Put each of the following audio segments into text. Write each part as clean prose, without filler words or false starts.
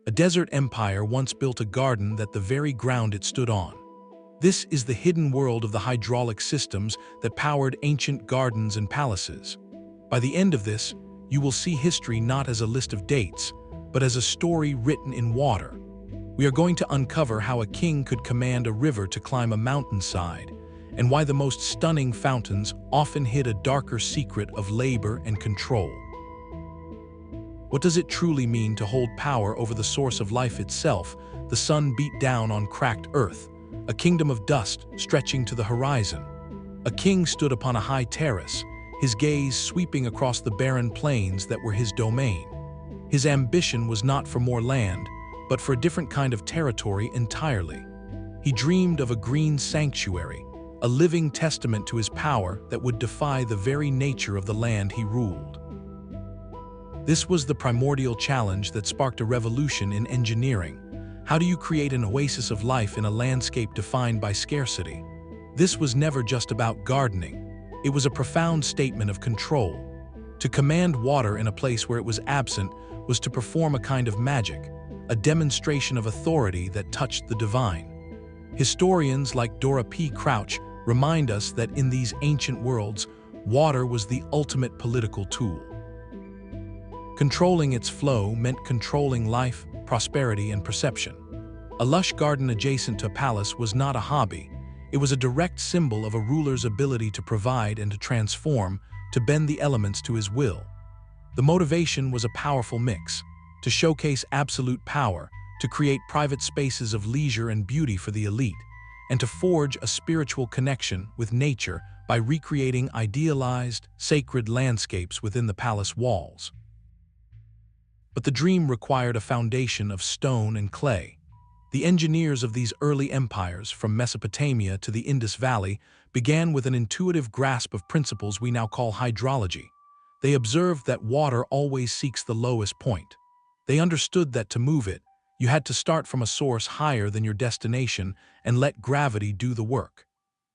A desert empire once built a garden that the very ground it stood on. This is the hidden world of the hydraulic systems that powered ancient gardens and palaces. By the end of this, you will see history not as a list of dates, but as a story written in water. We are going to uncover how a king could command a river to climb a mountainside, and why the most stunning fountains often hid a darker secret of labor and control. What does it truly mean to hold power over the source of life itself, the sun beat down on cracked earth, a kingdom of dust stretching to the horizon? A king stood upon a high terrace, his gaze sweeping across the barren plains that were his domain. His ambition was not for more land, but for a different kind of territory entirely. He dreamed of a green sanctuary, a living testament to his power that would defy the very nature of the land he ruled. This was the primordial challenge that sparked a revolution in engineering. How do you create an oasis of life in a landscape defined by scarcity? This was never just about gardening. It was a profound statement of control. To command water in a place where it was absent was to perform a kind of magic, a demonstration of authority that touched the divine. Historians like Dora P. Crouch remind us that in these ancient worlds, water was the ultimate political tool. Controlling its flow meant controlling life, prosperity, and perception. A lush garden adjacent to a palace was not a hobby. It was a direct symbol of a ruler's ability to provide and to transform, to bend the elements to his will. The motivation was a powerful mix: to showcase absolute power, to create private spaces of leisure and beauty for the elite, and to forge a spiritual connection with nature by recreating idealized, sacred landscapes within the palace walls. But the dream required a foundation of stone and clay. The engineers of these early empires, from Mesopotamia to the Indus Valley, began with an intuitive grasp of principles we now call hydrology. They observed that water always seeks the lowest point. They understood that to move it, you had to start from a source higher than your destination and let gravity do the work.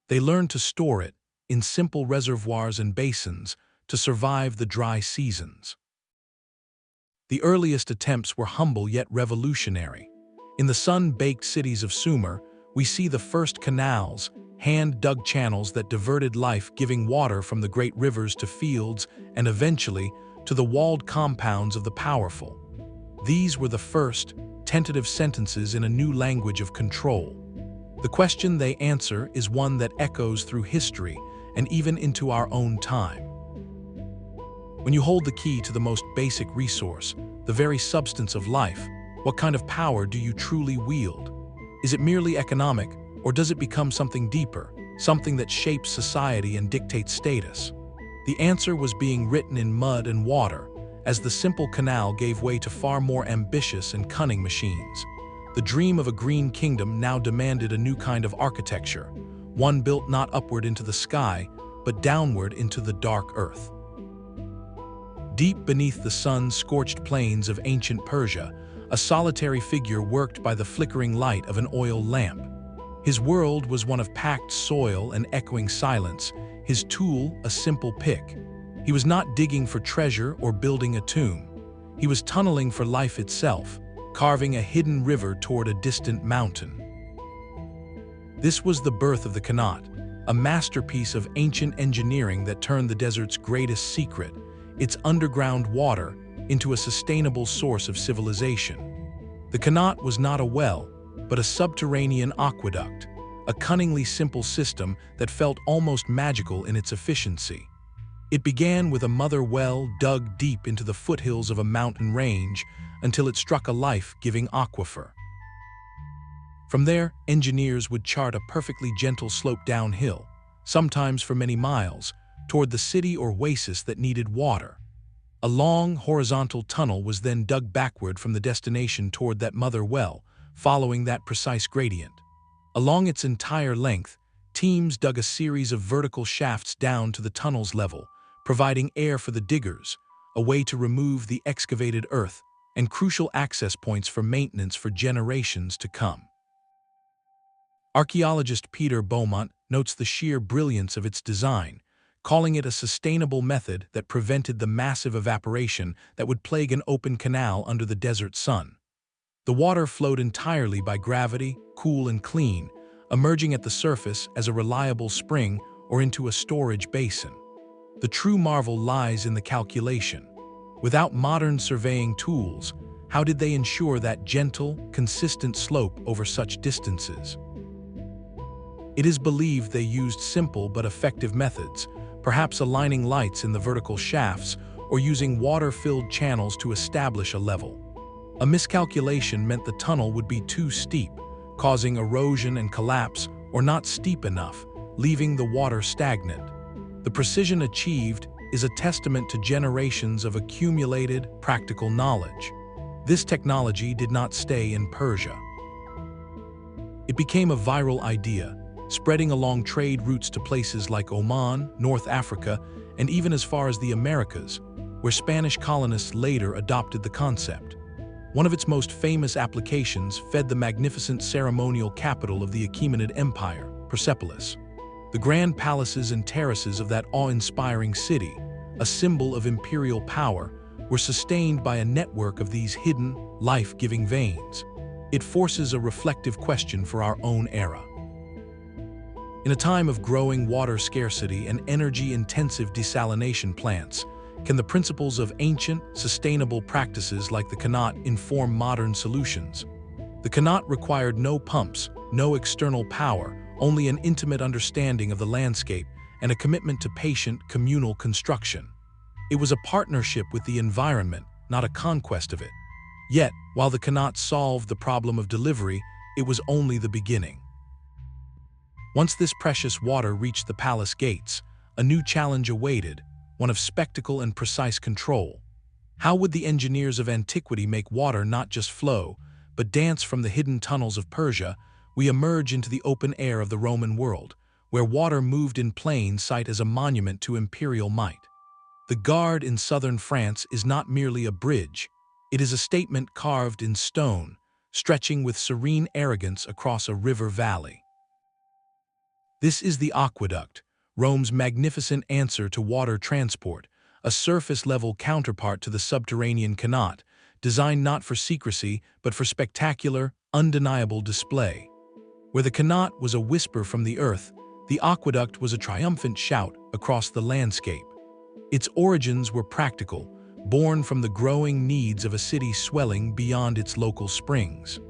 They learned to store it in simple reservoirs and basins to survive the dry seasons. The earliest attempts were humble yet revolutionary. In the sun-baked cities of Sumer, we see the first canals, hand-dug channels that diverted life-giving water from the great rivers to fields and eventually to the walled compounds of the powerful. These were the first, tentative sentences in a new language of control. The question they answer is one that echoes through history and even into our own time. When you hold the key to the most basic resource, the very substance of life, what kind of power do you truly wield? Is it merely economic, or does it become something deeper, something that shapes society and dictates status? The answer was being written in mud and water, as the simple canal gave way to far more ambitious and cunning machines. The dream of a green kingdom now demanded a new kind of architecture, one built not upward into the sky, but downward into the dark earth. Deep beneath the sun-scorched plains of ancient Persia, a solitary figure worked by the flickering light of an oil lamp. His world was one of packed soil and echoing silence, his tool a simple pick. He was not digging for treasure or building a tomb. He was tunneling for life itself, carving a hidden river toward a distant mountain. This was the birth of the Qanat, a masterpiece of ancient engineering that turned the desert's greatest secret, its underground water, into a sustainable source of civilization. The Qanat was not a well, but a subterranean aqueduct, a cunningly simple system that felt almost magical in its efficiency. It began with a mother well dug deep into the foothills of a mountain range until it struck a life-giving aquifer. From there, engineers would chart a perfectly gentle slope downhill, sometimes for many miles, toward the city or oasis that needed water. A long, horizontal tunnel was then dug backward from the destination toward that mother well, following that precise gradient. Along its entire length, teams dug a series of vertical shafts down to the tunnel's level, providing air for the diggers, a way to remove the excavated earth, and crucial access points for maintenance for generations to come. Archaeologist Peter Beaumont notes the sheer brilliance of its design, calling it a sustainable method that prevented the massive evaporation that would plague an open canal under the desert sun. The water flowed entirely by gravity, cool and clean, emerging at the surface as a reliable spring or into a storage basin. The true marvel lies in the calculation. Without modern surveying tools, how did they ensure that gentle, consistent slope over such distances? It is believed they used simple but effective methods, perhaps aligning lights in the vertical shafts or using water-filled channels to establish a level. A miscalculation meant the tunnel would be too steep, causing erosion and collapse, or not steep enough, leaving the water stagnant. The precision achieved is a testament to generations of accumulated, practical knowledge. This technology did not stay in Persia. It became a viral idea, spreading along trade routes to places like Oman, North Africa, and even as far as the Americas, where Spanish colonists later adopted the concept. One of its most famous applications fed the magnificent ceremonial capital of the Achaemenid Empire, Persepolis. The grand palaces and terraces of that awe-inspiring city, a symbol of imperial power, were sustained by a network of these hidden, life-giving veins. It forces a reflective question for our own era. In a time of growing water scarcity and energy-intensive desalination plants, can the principles of ancient, sustainable practices like the Qanat inform modern solutions? The Qanat required no pumps, no external power, only an intimate understanding of the landscape and a commitment to patient, communal construction. It was a partnership with the environment, not a conquest of it. Yet, while the Qanat solved the problem of delivery, it was only the beginning. Once this precious water reached the palace gates, a new challenge awaited, one of spectacle and precise control. How would the engineers of antiquity make water not just flow, but dance from the hidden tunnels of Persia? We emerge into the open air of the Roman world, where water moved in plain sight as a monument to imperial might. The Gard in southern France is not merely a bridge, it is a statement carved in stone, stretching with serene arrogance across a river valley. This is the Aqueduct, Rome's magnificent answer to water transport, a surface-level counterpart to the subterranean Qanat, designed not for secrecy but for spectacular, undeniable display. Where the Qanat was a whisper from the earth, the aqueduct was a triumphant shout across the landscape. Its origins were practical, born from the growing needs of a city swelling beyond its local springs.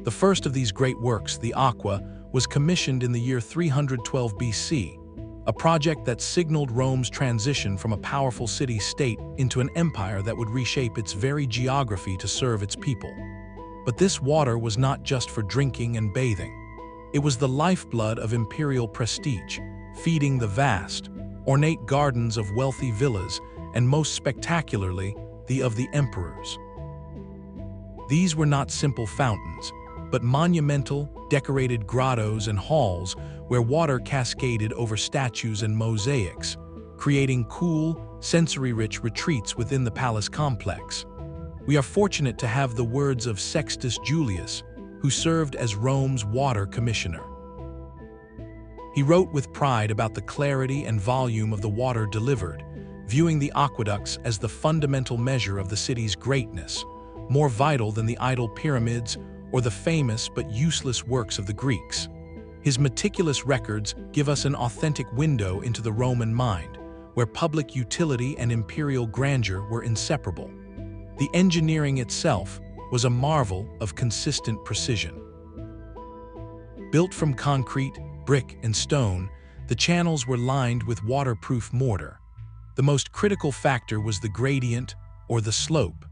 The first of these great works, the Aqua, was commissioned in the year 312 BC, a project that signaled Rome's transition from a powerful city-state into an empire that would reshape its very geography to serve its people. But this water was not just for drinking and bathing. It was the lifeblood of imperial prestige, feeding the vast, ornate gardens of wealthy villas, and most spectacularly, the of the emperors. These were not simple fountains, but monumental, decorated grottos and halls where water cascaded over statues and mosaics, creating cool, sensory-rich retreats within the palace complex. We are fortunate to have the words of Sextus Julius, who served as Rome's water commissioner. He wrote with pride about the clarity and volume of the water delivered, viewing the aqueducts as the fundamental measure of the city's greatness, more vital than the idol pyramids or the famous but useless works of the Greeks. His meticulous records give us an authentic window into the Roman mind, where public utility and imperial grandeur were inseparable. The engineering itself was a marvel of consistent precision. Built from concrete, brick, and stone, the channels were lined with waterproof mortar. The most critical factor was the gradient, or the slope.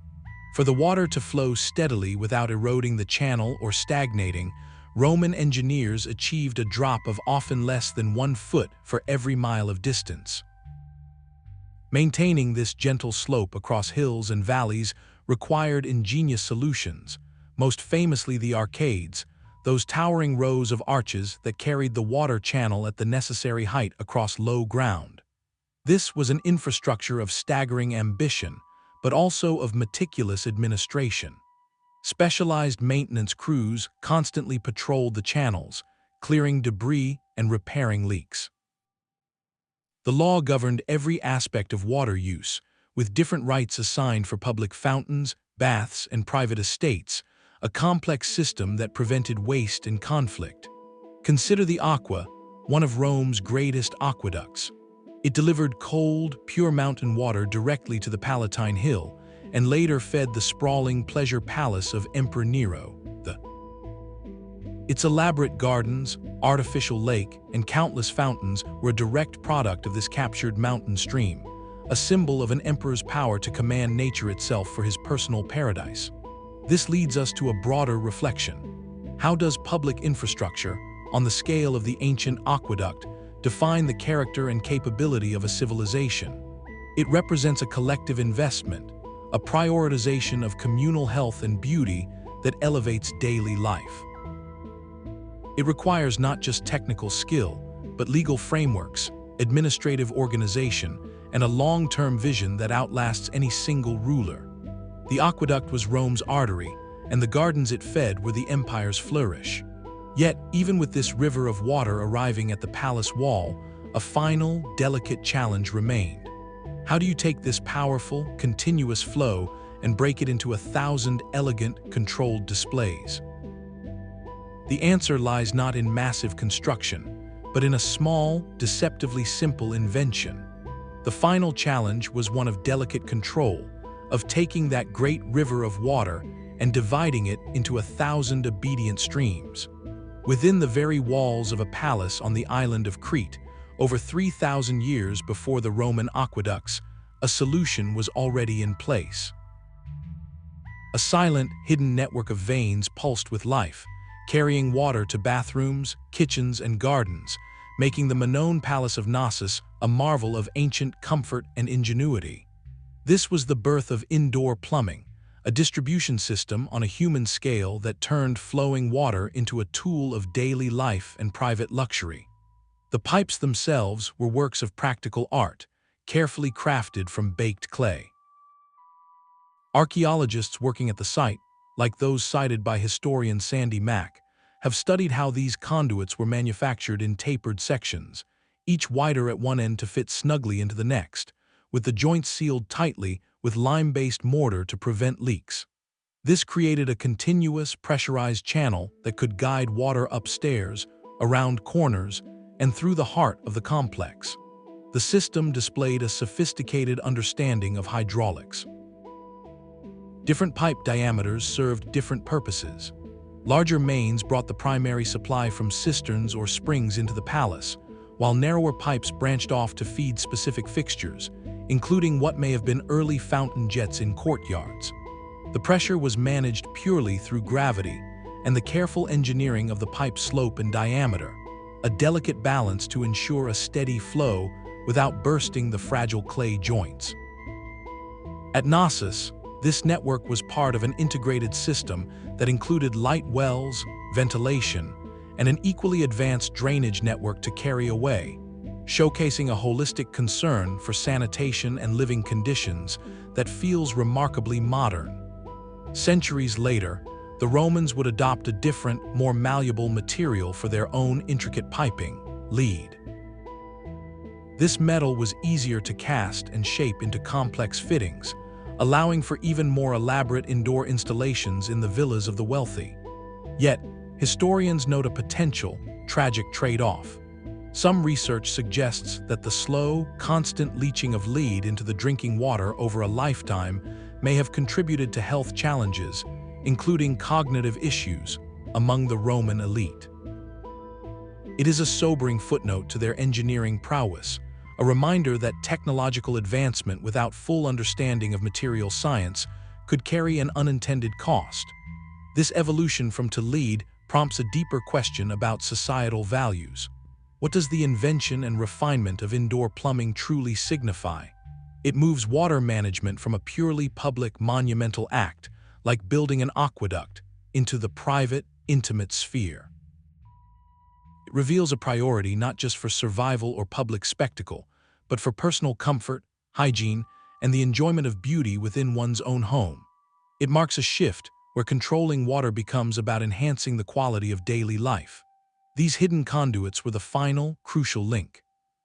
For the water to flow steadily without eroding the channel or stagnating, Roman engineers achieved a drop of often less than 1 foot for every mile of distance. Maintaining this gentle slope across hills and valleys required ingenious solutions, most famously the arcades, those towering rows of arches that carried the water channel at the necessary height across low ground. This was an infrastructure of staggering ambition, but also of meticulous administration. Specialized maintenance crews constantly patrolled the channels, clearing debris and repairing leaks. The law governed every aspect of water use, with different rights assigned for public fountains, baths, and private estates, a complex system that prevented waste and conflict. Consider the Aqua, one of Rome's greatest aqueducts. It delivered cold, pure mountain water directly to the Palatine Hill, and later fed the sprawling pleasure palace of Emperor Nero. Its elaborate gardens, artificial lake, and countless fountains were a direct product of this captured mountain stream, a symbol of an emperor's power to command nature itself for his personal paradise. This leads us to a broader reflection. How does public infrastructure, on the scale of the ancient aqueduct, define the character and capability of a civilization? It represents a collective investment, a prioritization of communal health and beauty that elevates daily life. It requires not just technical skill, but legal frameworks, administrative organization, and a long-term vision that outlasts any single ruler. The aqueduct was Rome's artery, and the gardens it fed were the empire's flourish. Yet, even with this river of water arriving at the palace wall, a final, delicate challenge remained. How do you take this powerful, continuous flow and break it into 1,000 elegant, controlled displays? The answer lies not in massive construction, but in a small, deceptively simple invention. The final challenge was one of delicate control, of taking that great river of water and dividing it into 1,000 obedient streams. Within the very walls of a palace on the island of Crete, over 3,000 years before the Roman aqueducts, a solution was already in place. A silent, hidden network of veins pulsed with life, carrying water to bathrooms, kitchens, and gardens, making the Minoan palace of Knossos a marvel of ancient comfort and ingenuity. This was the birth of indoor plumbing, a distribution system on a human scale that turned flowing water into a tool of daily life and private luxury. The pipes themselves were works of practical art, carefully crafted from baked clay. Archaeologists working at the site, like those cited by historian Sandy Mack, have studied how these conduits were manufactured in tapered sections, each wider at one end to fit snugly into the next, with the joints sealed tightly with lime-based mortar to prevent leaks. This created a continuous, pressurized channel that could guide water upstairs, around corners, and through the heart of the complex. The system displayed a sophisticated understanding of hydraulics. Different pipe diameters served different purposes. Larger mains brought the primary supply from cisterns or springs into the palace, while narrower pipes branched off to feed specific fixtures, including what may have been early fountain jets in courtyards. The pressure was managed purely through gravity and the careful engineering of the pipe's slope and diameter, a delicate balance to ensure a steady flow without bursting the fragile clay joints. At Knossos, this network was part of an integrated system that included light wells, ventilation, and an equally advanced drainage network to carry away, showcasing a holistic concern for sanitation and living conditions that feels remarkably modern. Centuries later, the Romans would adopt a different, more malleable material for their own intricate piping, lead. This metal was easier to cast and shape into complex fittings, allowing for even more elaborate indoor installations in the villas of the wealthy. Yet, historians note a potential, tragic trade-off. Some research suggests that the slow, constant leaching of lead into the drinking water over a lifetime may have contributed to health challenges, including cognitive issues, among the Roman elite. It is a sobering footnote to their engineering prowess, a reminder that technological advancement without full understanding of material science could carry an unintended cost. This evolution from to lead prompts a deeper question about societal values. What does the invention and refinement of indoor plumbing truly signify? It moves water management from a purely public monumental act, like building an aqueduct, into the private, intimate sphere. It reveals a priority not just for survival or public spectacle, but for personal comfort, hygiene, and the enjoyment of beauty within one's own home. It marks a shift where controlling water becomes about enhancing the quality of daily life. These hidden conduits were the final, crucial link.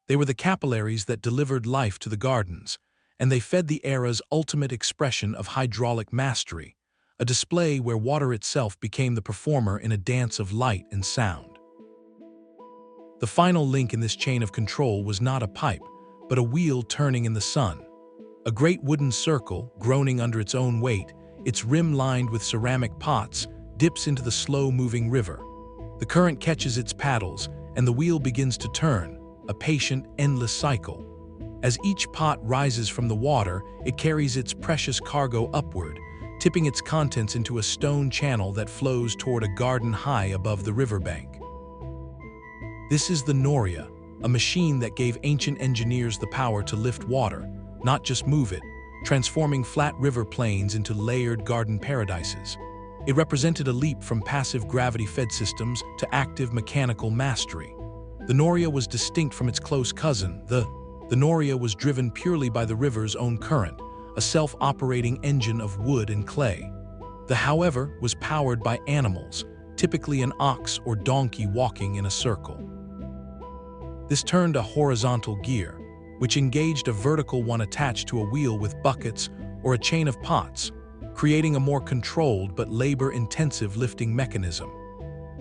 They were the capillaries that delivered life to the gardens, and they fed the era's ultimate expression of hydraulic mastery, a display where water itself became the performer in a dance of light and sound. The final link in this chain of control was not a pipe, but a wheel turning in the sun. A great wooden circle, groaning under its own weight, its rim lined with ceramic pots, dips into the slow-moving river. The current catches its paddles, and the wheel begins to turn, a patient, endless cycle. As each pot rises from the water, it carries its precious cargo upward, tipping its contents into a stone channel that flows toward a garden high above the riverbank. This is the Noria, a machine that gave ancient engineers the power to lift water, not just move it, transforming flat river plains into layered garden paradises. It represented a leap from passive gravity-fed systems to active mechanical mastery. The Noria was distinct from its close cousin. The Noria was driven purely by the river's own current, a self-operating engine of wood and clay. The, however, was powered by animals, typically an ox or donkey walking in a circle. This turned a horizontal gear, which engaged a vertical one attached to a wheel with buckets or a chain of pots, creating a more controlled but labor-intensive lifting mechanism.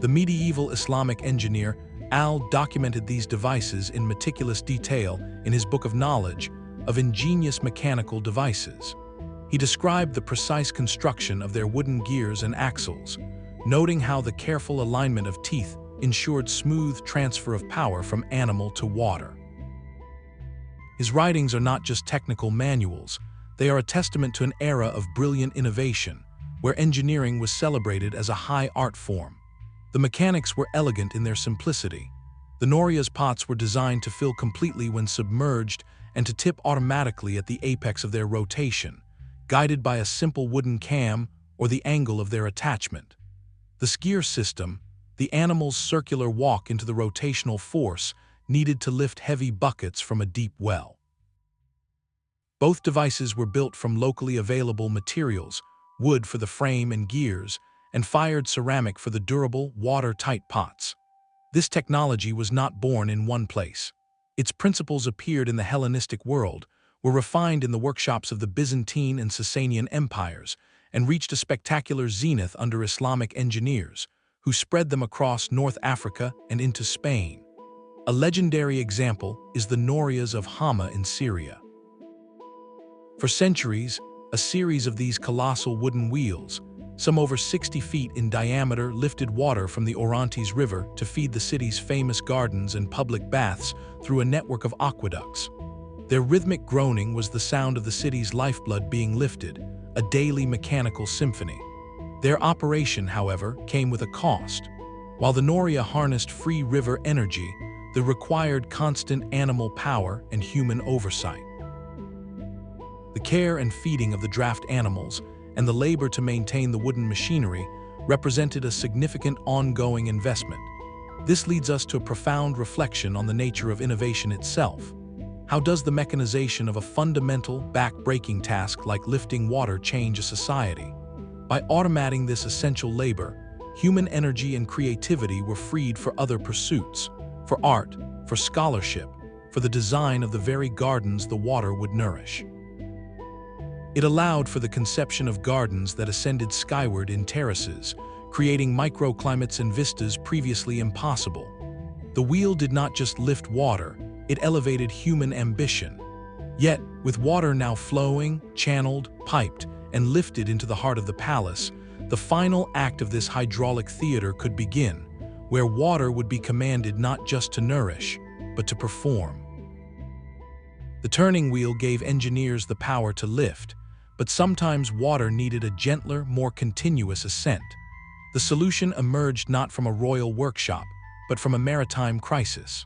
The medieval Islamic engineer Al documented these devices in meticulous detail in his Book of Knowledge of Ingenious Mechanical Devices. He described the precise construction of their wooden gears and axles, noting how the careful alignment of teeth ensured smooth transfer of power from animal to water. His writings are not just technical manuals, they are a testament to an era of brilliant innovation, where engineering was celebrated as a high art form. The mechanics were elegant in their simplicity. The Noria's pots were designed to fill completely when submerged and to tip automatically at the apex of their rotation, guided by a simple wooden cam or the angle of their attachment. The skier system, the animal's circular walk into the rotational force, needed to lift heavy buckets from a deep well. Both devices were built from locally available materials, wood for the frame and gears, and fired ceramic for the durable, watertight pots. This technology was not born in one place. Its principles appeared in the Hellenistic world, were refined in the workshops of the Byzantine and Sasanian empires, and reached a spectacular zenith under Islamic engineers, who spread them across North Africa and into Spain. A legendary example is the Norias of Hama in Syria. For centuries, a series of these colossal wooden wheels, some over 60 feet in diameter, lifted water from the Orontes River to feed the city's famous gardens and public baths through a network of aqueducts. Their rhythmic groaning was the sound of the city's lifeblood being lifted, a daily mechanical symphony. Their operation, however, came with a cost. While the Noria harnessed free river energy, they required constant animal power and human oversight. The care and feeding of the draft animals and the labor to maintain the wooden machinery represented a significant ongoing investment. This leads us to a profound reflection on the nature of innovation itself. How does the mechanization of a fundamental, back-breaking task like lifting water change a society? By automating this essential labor, human energy and creativity were freed for other pursuits, for art, for scholarship, for the design of the very gardens the water would nourish. It allowed for the conception of gardens that ascended skyward in terraces, creating microclimates and vistas previously impossible. The wheel did not just lift water, it elevated human ambition. Yet, with water now flowing, channeled, piped, and lifted into the heart of the palace, the final act of this hydraulic theater could begin, where water would be commanded not just to nourish, but to perform. The turning wheel gave engineers the power to lift, but sometimes water needed a gentler, more continuous ascent. The solution emerged not from a royal workshop, but from a maritime crisis.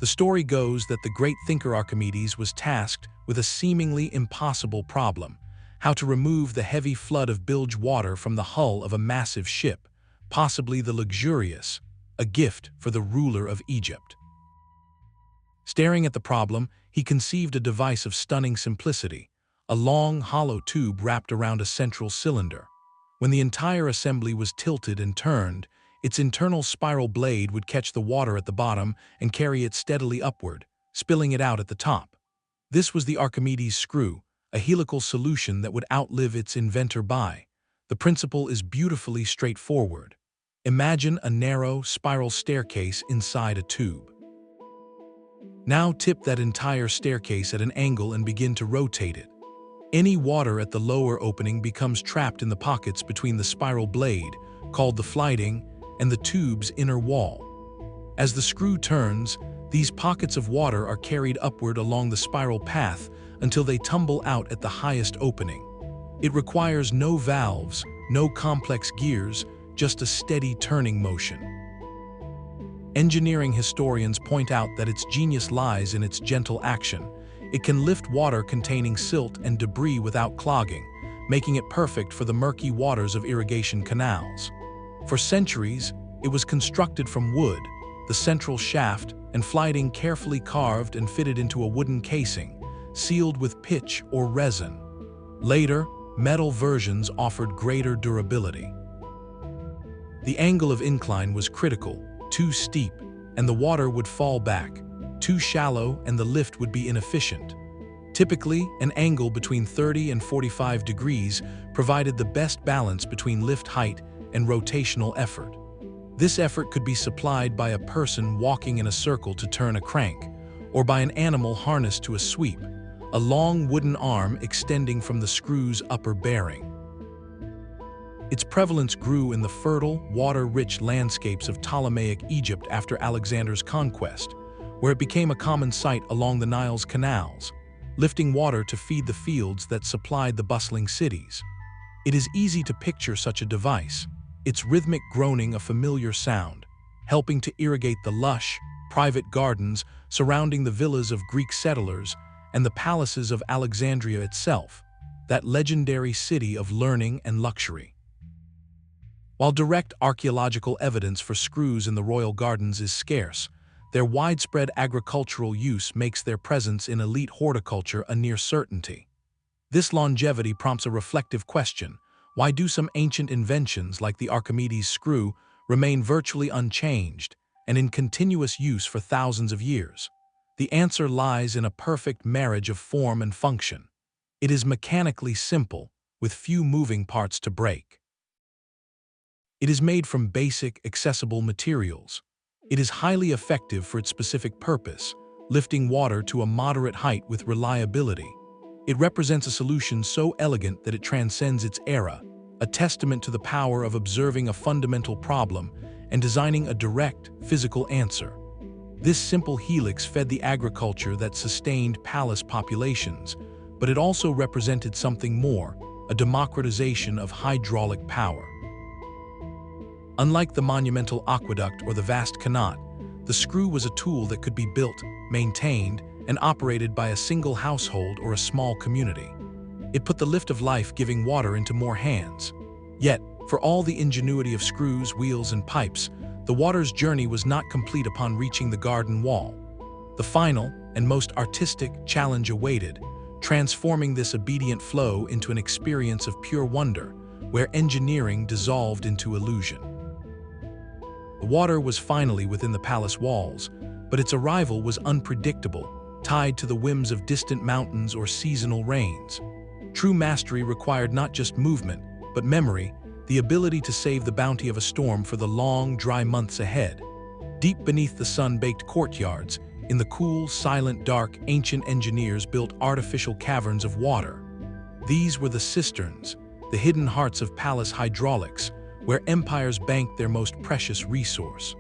The story goes that the great thinker Archimedes was tasked with a seemingly impossible problem: how to remove the heavy flood of bilge water from the hull of a massive ship, possibly the Luxurious, a gift for the ruler of Egypt. Staring at the problem, he conceived a device of stunning simplicity, a long, hollow tube wrapped around a central cylinder. When the entire assembly was tilted and turned, its internal spiral blade would catch the water at the bottom and carry it steadily upward, spilling it out at the top. This was the Archimedes Screw, a helical solution that would outlive its inventor by. The principle is beautifully straightforward. Imagine a narrow, spiral staircase inside a tube. Now tip that entire staircase at an angle and begin to rotate it. Any water at the lower opening becomes trapped in the pockets between the spiral blade, called the flighting, and the tube's inner wall. As the screw turns, these pockets of water are carried upward along the spiral path until they tumble out at the highest opening. It requires no valves, no complex gears, just a steady turning motion. Engineering historians point out that its genius lies in its gentle action. It can lift water containing silt and debris without clogging, making it perfect for the murky waters of irrigation canals. For centuries, it was constructed from wood, the central shaft and flighting carefully carved and fitted into a wooden casing, sealed with pitch or resin. Later, metal versions offered greater durability. The angle of incline was critical, too steep, and the water would fall back. Too shallow and the lift would be inefficient. Typically, an angle between 30 and 45 degrees provided the best balance between lift height and rotational effort. This effort could be supplied by a person walking in a circle to turn a crank, or by an animal harnessed to a sweep, a long wooden arm extending from the screw's upper bearing. Its prevalence grew in the fertile, water-rich landscapes of Ptolemaic Egypt after Alexander's conquest, where it became a common sight along the Nile's canals, lifting water to feed the fields that supplied the bustling cities. It is easy to picture such a device, its rhythmic groaning a familiar sound, helping to irrigate the lush, private gardens surrounding the villas of Greek settlers and the palaces of Alexandria itself, that legendary city of learning and luxury. While direct archaeological evidence for screws in the royal gardens is scarce, their widespread agricultural use makes their presence in elite horticulture a near certainty. This longevity prompts a reflective question: why do some ancient inventions like the Archimedes screw remain virtually unchanged and in continuous use for thousands of years? The answer lies in a perfect marriage of form and function. It is mechanically simple, with few moving parts to break. It is made from basic, accessible materials. It is highly effective for its specific purpose, lifting water to a moderate height with reliability. It represents a solution so elegant that it transcends its era, a testament to the power of observing a fundamental problem and designing a direct, physical answer. This simple helix fed the agriculture that sustained palace populations, but it also represented something more, a democratization of hydraulic power. Unlike the monumental aqueduct or the vast Qanat, the screw was a tool that could be built, maintained, and operated by a single household or a small community. It put the lift of life-giving water into more hands. Yet, for all the ingenuity of screws, wheels, and pipes, the water's journey was not complete upon reaching the garden wall. The final, and most artistic, challenge awaited, transforming this obedient flow into an experience of pure wonder, where engineering dissolved into illusion. The water was finally within the palace walls, but its arrival was unpredictable, tied to the whims of distant mountains or seasonal rains. True mastery required not just movement, but memory, the ability to save the bounty of a storm for the long, dry months ahead. Deep beneath the sun-baked courtyards, in the cool, silent dark, ancient engineers built artificial caverns of water. These were the cisterns, the hidden hearts of palace hydraulics, where empires banked their most precious resource.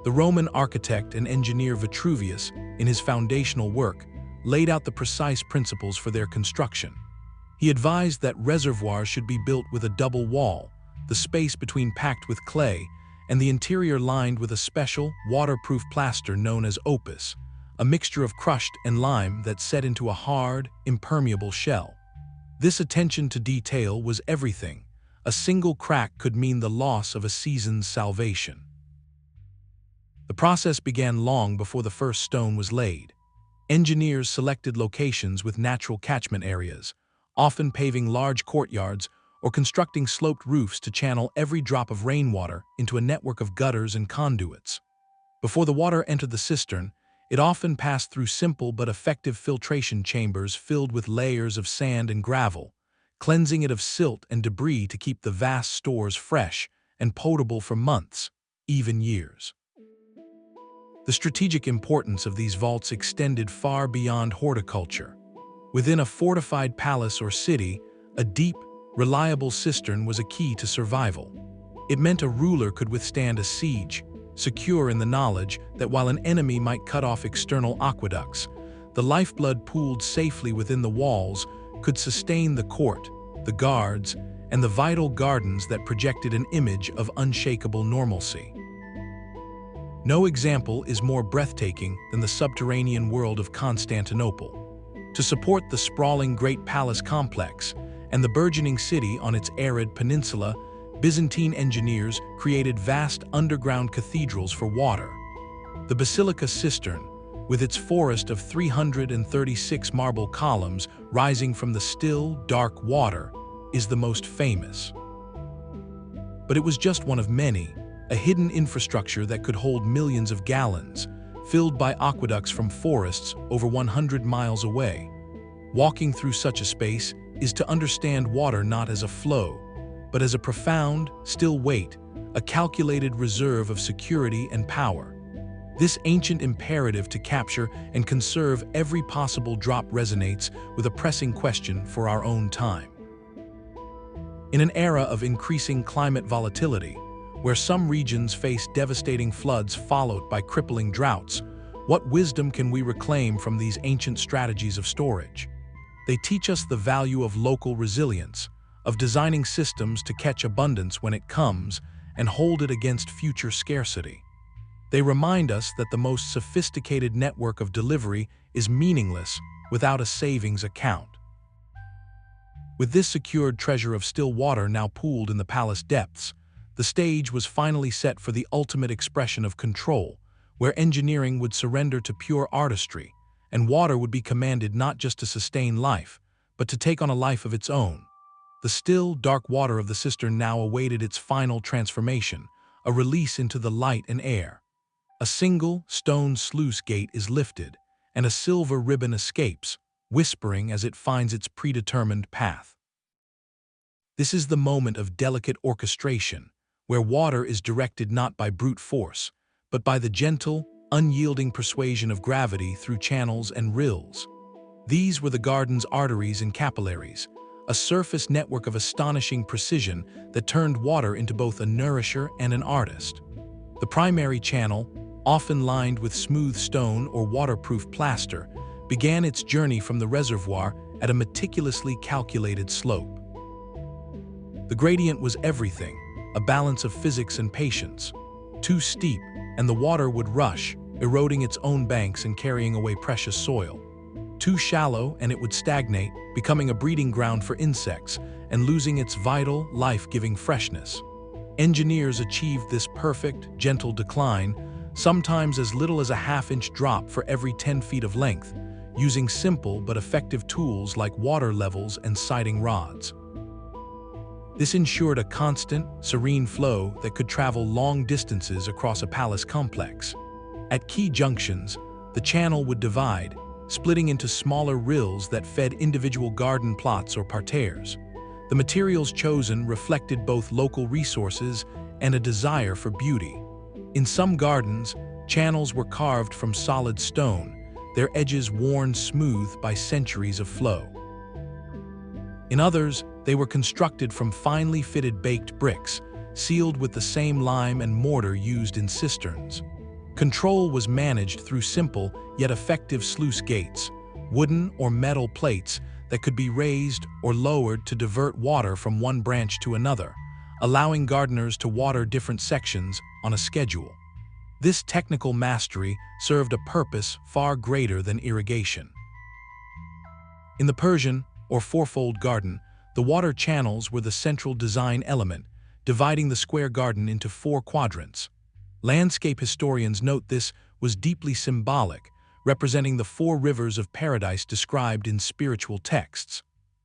The Roman architect and engineer Vitruvius, in his foundational work, laid out the precise principles for their construction. He advised that reservoirs should be built with a double wall, the space between packed with clay, and the interior lined with a special, waterproof plaster known as opus, a mixture of crushed and lime that set into a hard, impermeable shell. This attention to detail was everything. A single crack could mean the loss of a season's salvation. The process began long before the first stone was laid. Engineers selected locations with natural catchment areas, often paving large courtyards or constructing sloped roofs to channel every drop of rainwater into a network of gutters and conduits. Before the water entered the cistern, It often passed through simple but effective filtration chambers filled with layers of sand and gravel, cleansing it of silt and debris to keep the vast stores fresh and potable for months, even years. The strategic importance of these vaults extended far beyond horticulture. Within a fortified palace or city, a deep, reliable cistern was a key to survival. It meant a ruler could withstand a siege, secure in the knowledge that while an enemy might cut off external aqueducts, the lifeblood pooled safely within the walls could sustain the court, the guards, and the vital gardens that projected an image of unshakable normalcy. No example is more breathtaking than the subterranean world of Constantinople. To support the sprawling Great Palace complex and the burgeoning city on its arid peninsula, Byzantine engineers created vast underground cathedrals for water. The Basilica Cistern, with its forest of 336 marble columns rising from the still, dark water, is the most famous. But it was just one of many, a hidden infrastructure that could hold millions of gallons, filled by aqueducts from forests over 100 miles away. Walking through such a space is to understand water not as a flow, but as a profound, still weight, a calculated reserve of security and power. This ancient imperative to capture and conserve every possible drop resonates with a pressing question for our own time. In an era of increasing climate volatility, where some regions face devastating floods followed by crippling droughts, what wisdom can we reclaim from these ancient strategies of storage? They teach us the value of local resilience, of designing systems to catch abundance when it comes and hold it against future scarcity. They remind us that the most sophisticated network of delivery is meaningless without a savings account. With this secured treasure of still water now pooled in the palace depths, the stage was finally set for the ultimate expression of control, where engineering would surrender to pure artistry, and water would be commanded not just to sustain life, but to take on a life of its own. The still, dark water of the cistern now awaited its final transformation, a release into the light and air. A single stone sluice gate is lifted, and a silver ribbon escapes, whispering as it finds its predetermined path. This is the moment of delicate orchestration, where water is directed not by brute force, but by the gentle, unyielding persuasion of gravity through channels and rills. These were the garden's arteries and capillaries, a surface network of astonishing precision that turned water into both a nourisher and an artist. The primary channel, often lined with smooth stone or waterproof plaster, began its journey from the reservoir at a meticulously calculated slope. The gradient was everything, a balance of physics and patience. Too steep, and the water would rush, eroding its own banks and carrying away precious soil. Too shallow, and it would stagnate, becoming a breeding ground for insects and losing its vital, life-giving freshness. Engineers achieved this perfect, gentle decline, sometimes as little as a half-inch drop for every 10 feet of length, using simple but effective tools like water levels and sighting rods. This ensured a constant, serene flow that could travel long distances across a palace complex. At key junctions, the channel would divide, splitting into smaller rills that fed individual garden plots or parterres. The materials chosen reflected both local resources and a desire for beauty. In some gardens, channels were carved from solid stone, their edges worn smooth by centuries of flow. In others, they were constructed from finely fitted baked bricks, sealed with the same lime and mortar used in cisterns. Control was managed through simple yet effective sluice gates, wooden or metal plates that could be raised or lowered to divert water from one branch to another, allowing gardeners to water different sections on a schedule. This technical mastery served a purpose far greater than irrigation. In the Persian, or fourfold garden, the water channels were the central design element, dividing the square garden into 4 quadrants. Landscape historians note this was deeply symbolic, representing the 4 rivers of paradise described in spiritual texts.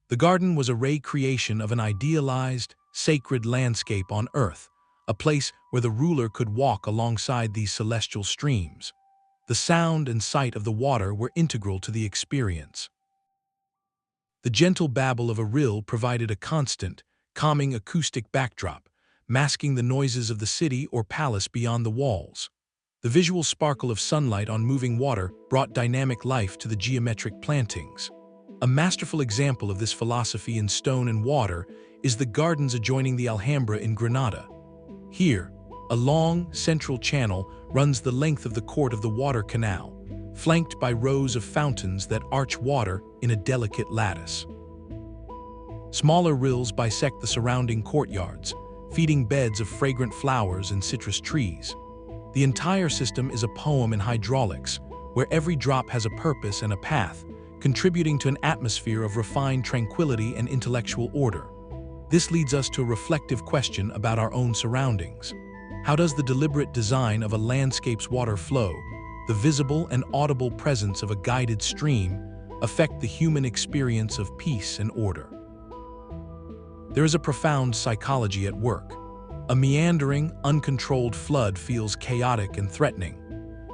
The garden was a recreation of an idealized, sacred landscape on earth, a place where the ruler could walk alongside these celestial streams. The sound and sight of the water were integral to the experience. The gentle babble of a rill provided a constant, calming acoustic backdrop, masking the noises of the city or palace beyond the walls. The visual sparkle of sunlight on moving water brought dynamic life to the geometric plantings. A masterful example of this philosophy in stone and water is the gardens adjoining the Alhambra in Granada. Here, a long, central channel runs the length of the court of the water canal, flanked by rows of fountains that arch water in a delicate lattice. Smaller rills bisect the surrounding courtyards, feeding beds of fragrant flowers and citrus trees. The entire system is a poem in hydraulics, where every drop has a purpose and a path, contributing to an atmosphere of refined tranquility and intellectual order. This leads us to a reflective question about our own surroundings. How does the deliberate design of a landscape's water flow, the visible and audible presence of a guided stream, affect the human experience of peace and order? There is a profound psychology at work. A meandering, uncontrolled flood feels chaotic and threatening,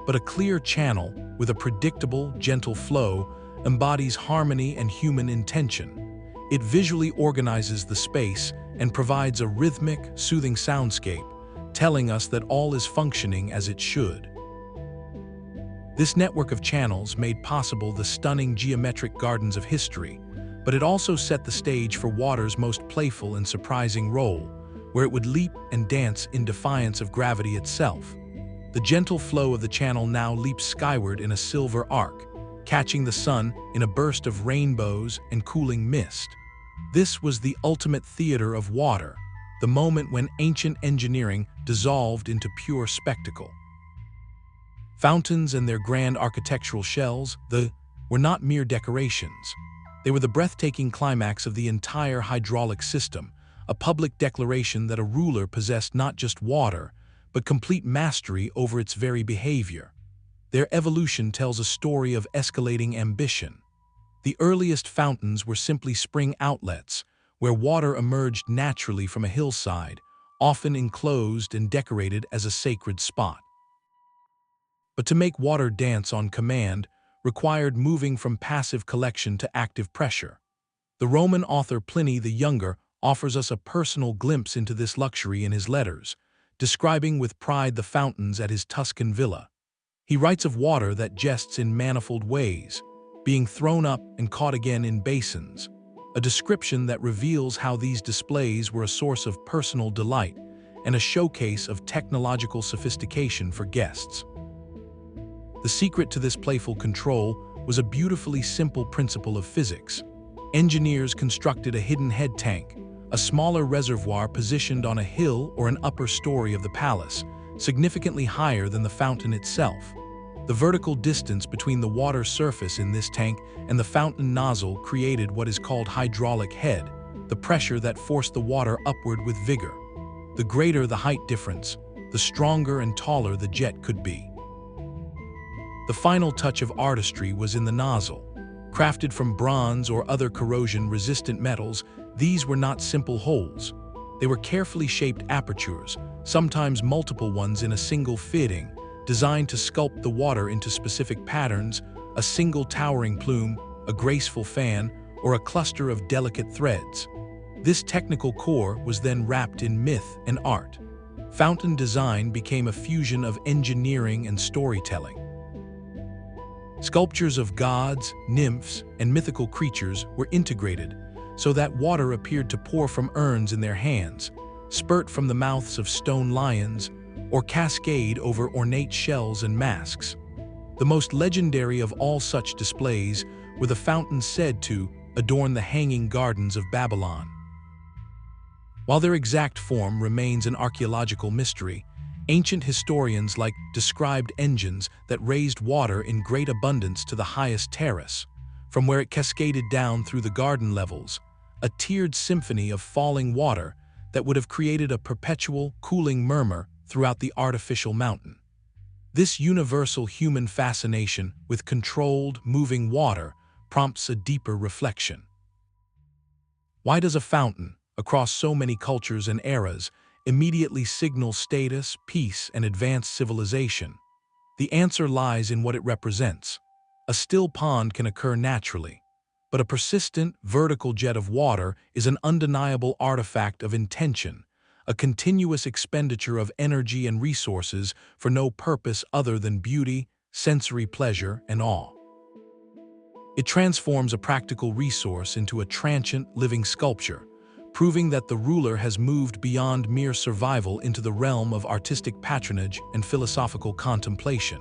but a clear channel with a predictable, gentle flow embodies harmony and human intention. It visually organizes the space and provides a rhythmic, soothing soundscape, telling us that all is functioning as it should. This network of channels made possible the stunning geometric gardens of history, but it also set the stage for water's most playful and surprising role, where it would leap and dance in defiance of gravity itself. The gentle flow of the channel now leaps skyward in a silver arc, catching the sun in a burst of rainbows and cooling mist. This was the ultimate theater of water, the moment when ancient engineering dissolved into pure spectacle. Fountains and their grand architectural shells, were not mere decorations. They were the breathtaking climax of the entire hydraulic system, a public declaration that a ruler possessed not just water, but complete mastery over its very behavior. Their evolution tells a story of escalating ambition. The earliest fountains were simply spring outlets, where water emerged naturally from a hillside, often enclosed and decorated as a sacred spot. But to make water dance on command required moving from passive collection to active pressure. The Roman author Pliny the Younger offers us a personal glimpse into this luxury in his letters, describing with pride the fountains at his Tuscan villa. He writes of water that jests in manifold ways, being thrown up and caught again in basins, a description that reveals how these displays were a source of personal delight and a showcase of technological sophistication for guests. The secret to this playful control was a beautifully simple principle of physics. Engineers constructed a hidden head tank, a smaller reservoir positioned on a hill or an upper story of the palace, significantly higher than the fountain itself. The vertical distance between the water surface in this tank and the fountain nozzle created what is called hydraulic head, the pressure that forced the water upward with vigor. The greater the height difference, the stronger and taller the jet could be. The final touch of artistry was in the nozzle. Crafted from bronze or other corrosion-resistant metals, these were not simple holes. They were carefully shaped apertures, sometimes multiple ones in a single fitting, designed to sculpt the water into specific patterns, a single towering plume, a graceful fan, or a cluster of delicate threads. This technical core was then wrapped in myth and art. Fountain design became a fusion of engineering and storytelling. Sculptures of gods, nymphs, and mythical creatures were integrated so that water appeared to pour from urns in their hands, spurt from the mouths of stone lions, or cascade over ornate shells and masks. The most legendary of all such displays were the fountains said to adorn the hanging gardens of Babylon. While their exact form remains an archaeological mystery, ancient historians described engines that raised water in great abundance to the highest terrace, from where it cascaded down through the garden levels, a tiered symphony of falling water that would have created a perpetual, cooling murmur throughout the artificial mountain. This universal human fascination with controlled, moving water prompts a deeper reflection. Why does a fountain, across so many cultures and eras, immediately signal status, peace, and advanced civilization? The answer lies in what it represents. A still pond can occur naturally, but a persistent, vertical jet of water is an undeniable artifact of intention, a continuous expenditure of energy and resources for no purpose other than beauty, sensory pleasure, and awe. It transforms a practical resource into a transient, living sculpture, proving that the ruler has moved beyond mere survival into the realm of artistic patronage and philosophical contemplation.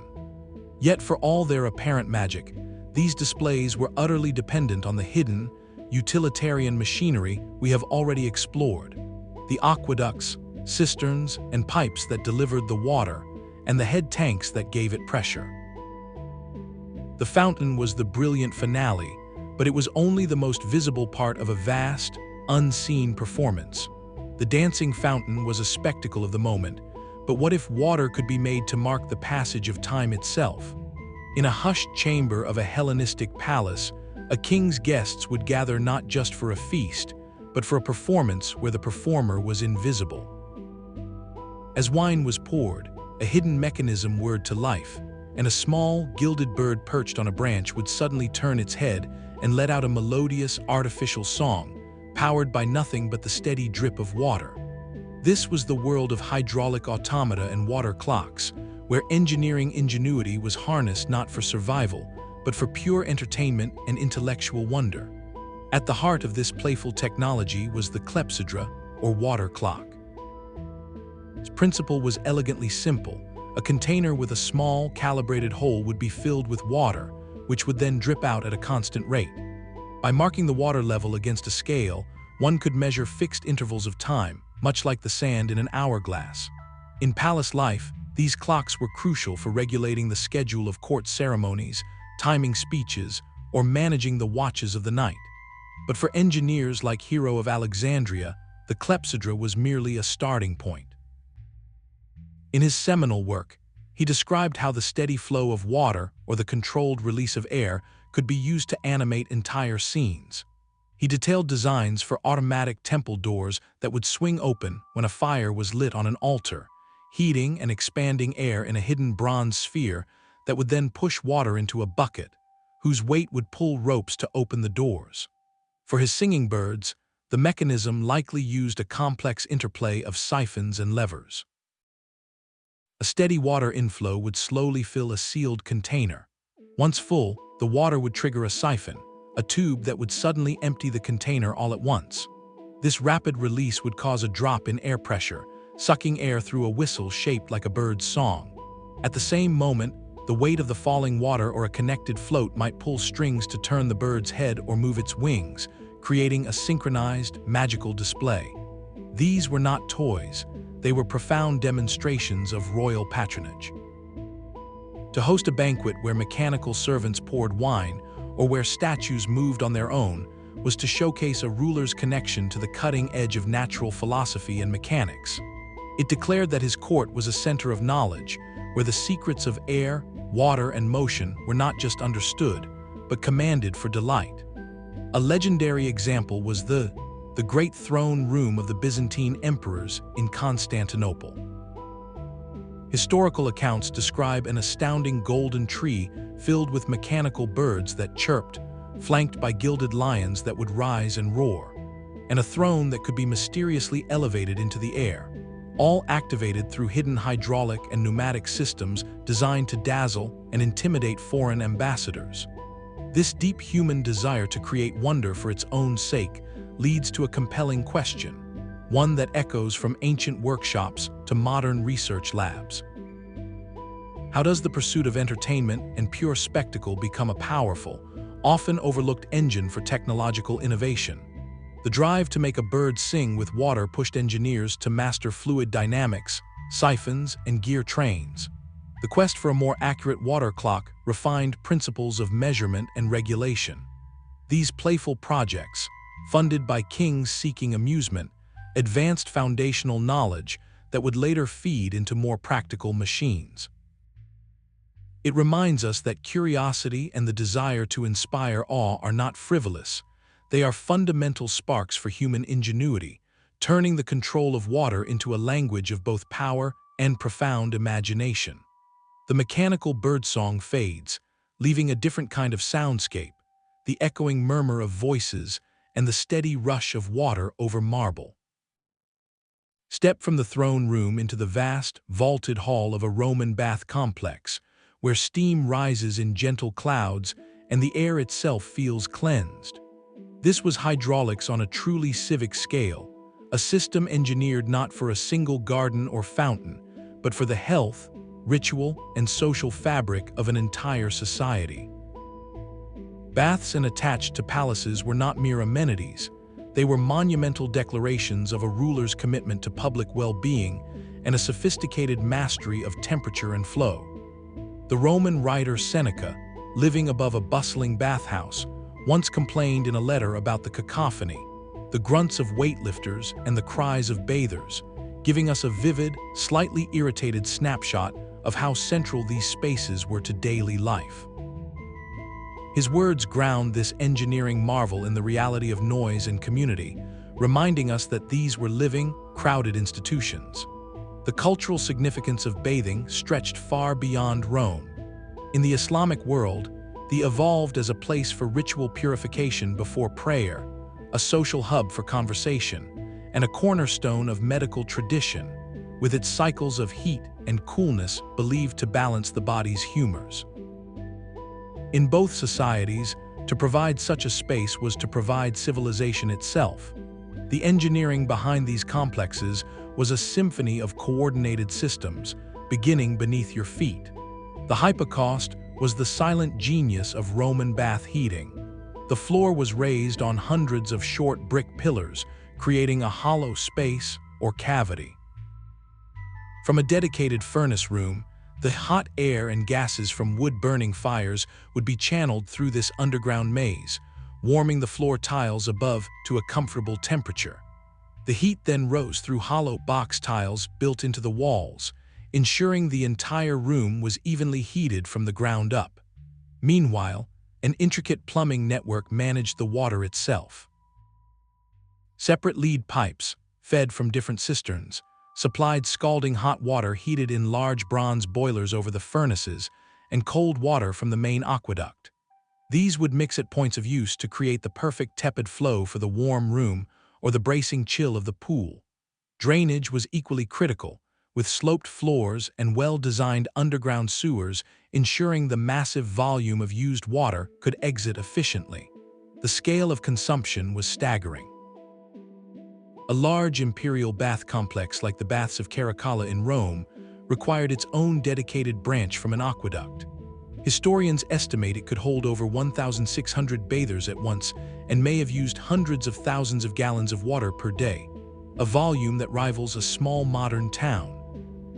Yet for all their apparent magic, these displays were utterly dependent on the hidden, utilitarian machinery we have already explored: the aqueducts, cisterns, and pipes that delivered the water, and the head tanks that gave it pressure. The fountain was the brilliant finale, but it was only the most visible part of a vast, unseen performance. The dancing fountain was a spectacle of the moment, but what if water could be made to mark the passage of time itself? In a hushed chamber of a Hellenistic palace, a king's guests would gather not just for a feast, but for a performance where the performer was invisible. As wine was poured, a hidden mechanism whirred to life, and a small, gilded bird perched on a branch would suddenly turn its head and let out a melodious, artificial song, powered by nothing but the steady drip of water. This was the world of hydraulic automata and water clocks, where engineering ingenuity was harnessed not for survival, but for pure entertainment and intellectual wonder. At the heart of this playful technology was the clepsydra, or water clock. Its principle was elegantly simple. A container with a small, calibrated hole would be filled with water, which would then drip out at a constant rate. By marking the water level against a scale, one could measure fixed intervals of time, much like the sand in an hourglass. In palace life, these clocks were crucial for regulating the schedule of court ceremonies, timing speeches, or managing the watches of the night. But for engineers like Hero of Alexandria, the clepsydra was merely a starting point. In his seminal work, he described how the steady flow of water or the controlled release of air could be used to animate entire scenes. He detailed designs for automatic temple doors that would swing open when a fire was lit on an altar, heating and expanding air in a hidden bronze sphere that would then push water into a bucket, whose weight would pull ropes to open the doors. For his singing birds, the mechanism likely used a complex interplay of siphons and levers. A steady water inflow would slowly fill a sealed container. Once full, the water would trigger a siphon, a tube that would suddenly empty the container all at once. This rapid release would cause a drop in air pressure, sucking air through a whistle shaped like a bird's song. At the same moment, the weight of the falling water or a connected float might pull strings to turn the bird's head or move its wings, creating a synchronized, magical display. These were not toys. They were profound demonstrations of royal patronage. To host a banquet where mechanical servants poured wine, or where statues moved on their own, was to showcase a ruler's connection to the cutting edge of natural philosophy and mechanics. It declared that his court was a center of knowledge, where the secrets of air, water, and motion were not just understood, but commanded for delight. A legendary example was the great throne room of the Byzantine emperors in Constantinople. Historical accounts describe an astounding golden tree filled with mechanical birds that chirped, flanked by gilded lions that would rise and roar, and a throne that could be mysteriously elevated into the air, all activated through hidden hydraulic and pneumatic systems designed to dazzle and intimidate foreign ambassadors. This deep human desire to create wonder for its own sake leads to a compelling question, one that echoes from ancient workshops to modern research labs. How does the pursuit of entertainment and pure spectacle become a powerful, often overlooked engine for technological innovation? The drive to make a bird sing with water pushed engineers to master fluid dynamics, siphons, and gear trains. The quest for a more accurate water clock refined principles of measurement and regulation. These playful projects, funded by kings seeking amusement, advanced foundational knowledge that would later feed into more practical machines. It reminds us that curiosity and the desire to inspire awe are not frivolous. They are fundamental sparks for human ingenuity, turning the control of water into a language of both power and profound imagination. The mechanical birdsong fades, leaving a different kind of soundscape, the echoing murmur of voices and the steady rush of water over marble. Step from the throne room into the vast, vaulted hall of a Roman bath complex, where steam rises in gentle clouds and the air itself feels cleansed. This was hydraulics on a truly civic scale, a system engineered not for a single garden or fountain, but for the health, ritual, and social fabric of an entire society. Baths and attached to palaces were not mere amenities. They were monumental declarations of a ruler's commitment to public well-being and a sophisticated mastery of temperature and flow. The Roman writer Seneca, living above a bustling bathhouse, once complained in a letter about the cacophony, the grunts of weightlifters and the cries of bathers, giving us a vivid, slightly irritated snapshot of how central these spaces were to daily life. His words ground this engineering marvel in the reality of noise and community, reminding us that these were living, crowded institutions. The cultural significance of bathing stretched far beyond Rome. In the Islamic world, they evolved as a place for ritual purification before prayer, a social hub for conversation, and a cornerstone of medical tradition, with its cycles of heat and coolness believed to balance the body's humors. In both societies, to provide such a space was to provide civilization itself. The engineering behind these complexes was a symphony of coordinated systems, beginning beneath your feet. The hypocaust was the silent genius of Roman bath heating. The floor was raised on hundreds of short brick pillars, creating a hollow space or cavity. From a dedicated furnace room, the hot air and gases from wood-burning fires would be channeled through this underground maze, warming the floor tiles above to a comfortable temperature. The heat then rose through hollow box tiles built into the walls, ensuring the entire room was evenly heated from the ground up. Meanwhile, an intricate plumbing network managed the water itself. Separate lead pipes, fed from different cisterns, supplied scalding hot water heated in large bronze boilers over the furnaces and cold water from the main aqueduct. These would mix at points of use to create the perfect tepid flow for the warm room or the bracing chill of the pool. Drainage was equally critical, with sloped floors and well-designed underground sewers ensuring the massive volume of used water could exit efficiently. The scale of consumption was staggering. A large imperial bath complex like the Baths of Caracalla in Rome required its own dedicated branch from an aqueduct. Historians estimate it could hold over 1,600 bathers at once and may have used hundreds of thousands of gallons of water per day, a volume that rivals a small modern town.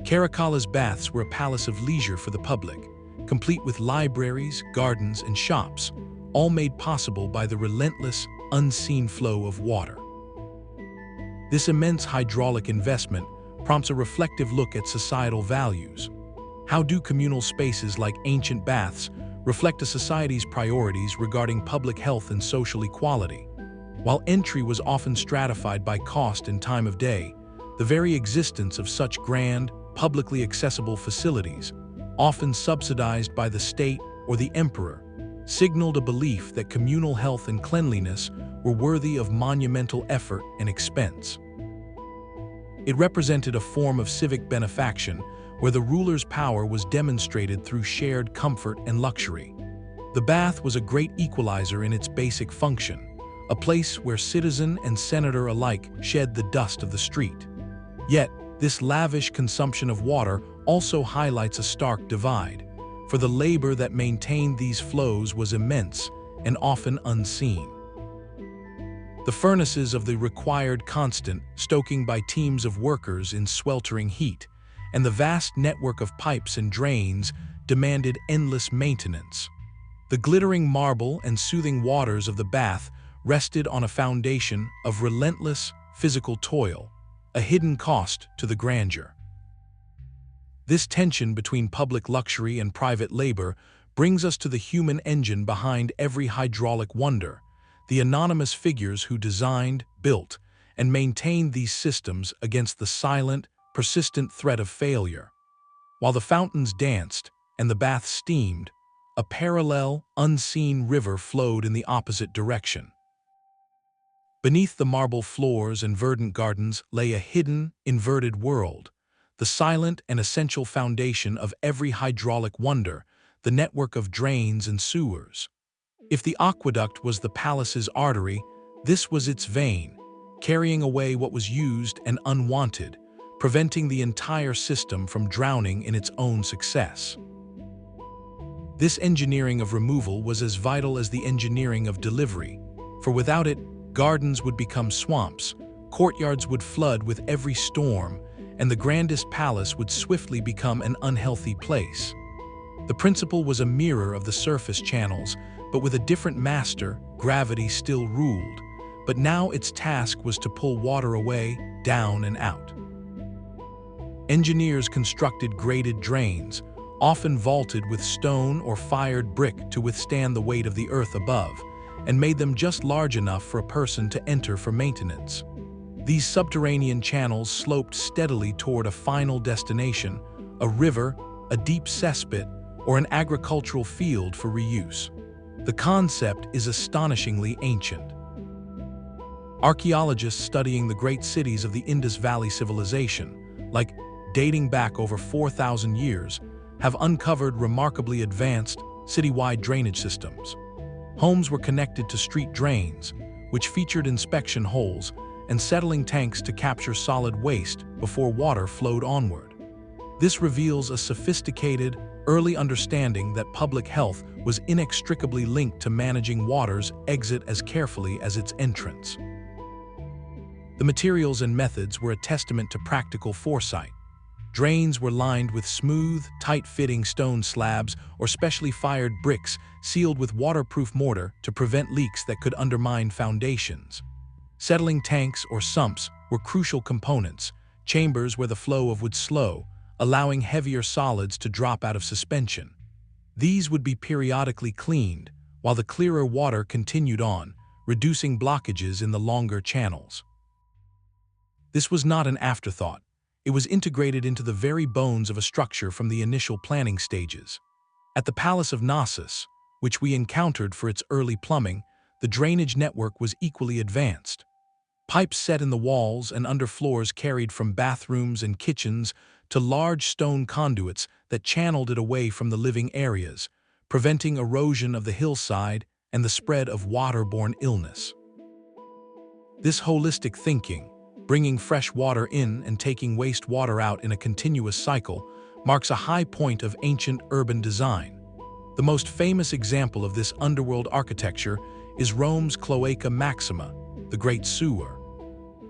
Caracalla's baths were a palace of leisure for the public, complete with libraries, gardens, and shops, all made possible by the relentless, unseen flow of water. This immense hydraulic investment prompts a reflective look at societal values. How do communal spaces like ancient baths reflect a society's priorities regarding public health and social equality? While entry was often stratified by cost and time of day, the very existence of such grand, publicly accessible facilities, often subsidized by the state or the emperor, signaled a belief that communal health and cleanliness were worthy of monumental effort and expense. It represented a form of civic benefaction where the ruler's power was demonstrated through shared comfort and luxury. The bath was a great equalizer in its basic function, a place where citizen and senator alike shed the dust of the street. Yet, this lavish consumption of water also highlights a stark divide, for the labor that maintained these flows was immense and often unseen. The furnaces of the required constant stoking by teams of workers in sweltering heat, and the vast network of pipes and drains demanded endless maintenance. The glittering marble and soothing waters of the bath rested on a foundation of relentless physical toil, a hidden cost to the grandeur. This tension between public luxury and private labor brings us to the human engine behind every hydraulic wonder, the anonymous figures who designed, built, and maintained these systems against the silent, persistent threat of failure. While the fountains danced, and the bath steamed, a parallel, unseen river flowed in the opposite direction. Beneath the marble floors and verdant gardens lay a hidden, inverted world, the silent and essential foundation of every hydraulic wonder, the network of drains and sewers. If the aqueduct was the palace's artery, this was its vein, carrying away what was used and unwanted, preventing the entire system from drowning in its own success. This engineering of removal was as vital as the engineering of delivery, for without it, gardens would become swamps, courtyards would flood with every storm, and the grandest palace would swiftly become an unhealthy place. The principle was a mirror of the surface channels, but with a different master, gravity still ruled. But now its task was to pull water away, down and out. Engineers constructed graded drains, often vaulted with stone or fired brick to withstand the weight of the earth above, and made them just large enough for a person to enter for maintenance. These subterranean channels sloped steadily toward a final destination, a river, a deep cesspit, or an agricultural field for reuse. The concept is astonishingly ancient. Archaeologists studying the great cities of the Indus Valley civilization, like dating back over 4,000 years, have uncovered remarkably advanced, citywide drainage systems. Homes were connected to street drains, which featured inspection holes and settling tanks to capture solid waste before water flowed onward. This reveals a sophisticated, early understanding that public health was inextricably linked to managing water's exit as carefully as its entrance. The materials and methods were a testament to practical foresight. Drains were lined with smooth, tight-fitting stone slabs or specially fired bricks sealed with waterproof mortar to prevent leaks that could undermine foundations. Settling tanks or sumps were crucial components, chambers where the flow would slow, allowing heavier solids to drop out of suspension. These would be periodically cleaned, while the clearer water continued on, reducing blockages in the longer channels. This was not an afterthought. It was integrated into the very bones of a structure from the initial planning stages. At the Palace of Knossos, which we encountered for its early plumbing, the drainage network was equally advanced. Pipes set in the walls and underfloors carried from bathrooms and kitchens to large stone conduits that channeled it away from the living areas, preventing erosion of the hillside and the spread of waterborne illness. This holistic thinking, bringing fresh water in and taking wastewater out in a continuous cycle, marks a high point of ancient urban design. The most famous example of this underworld architecture is Rome's Cloaca Maxima, the Great Sewer.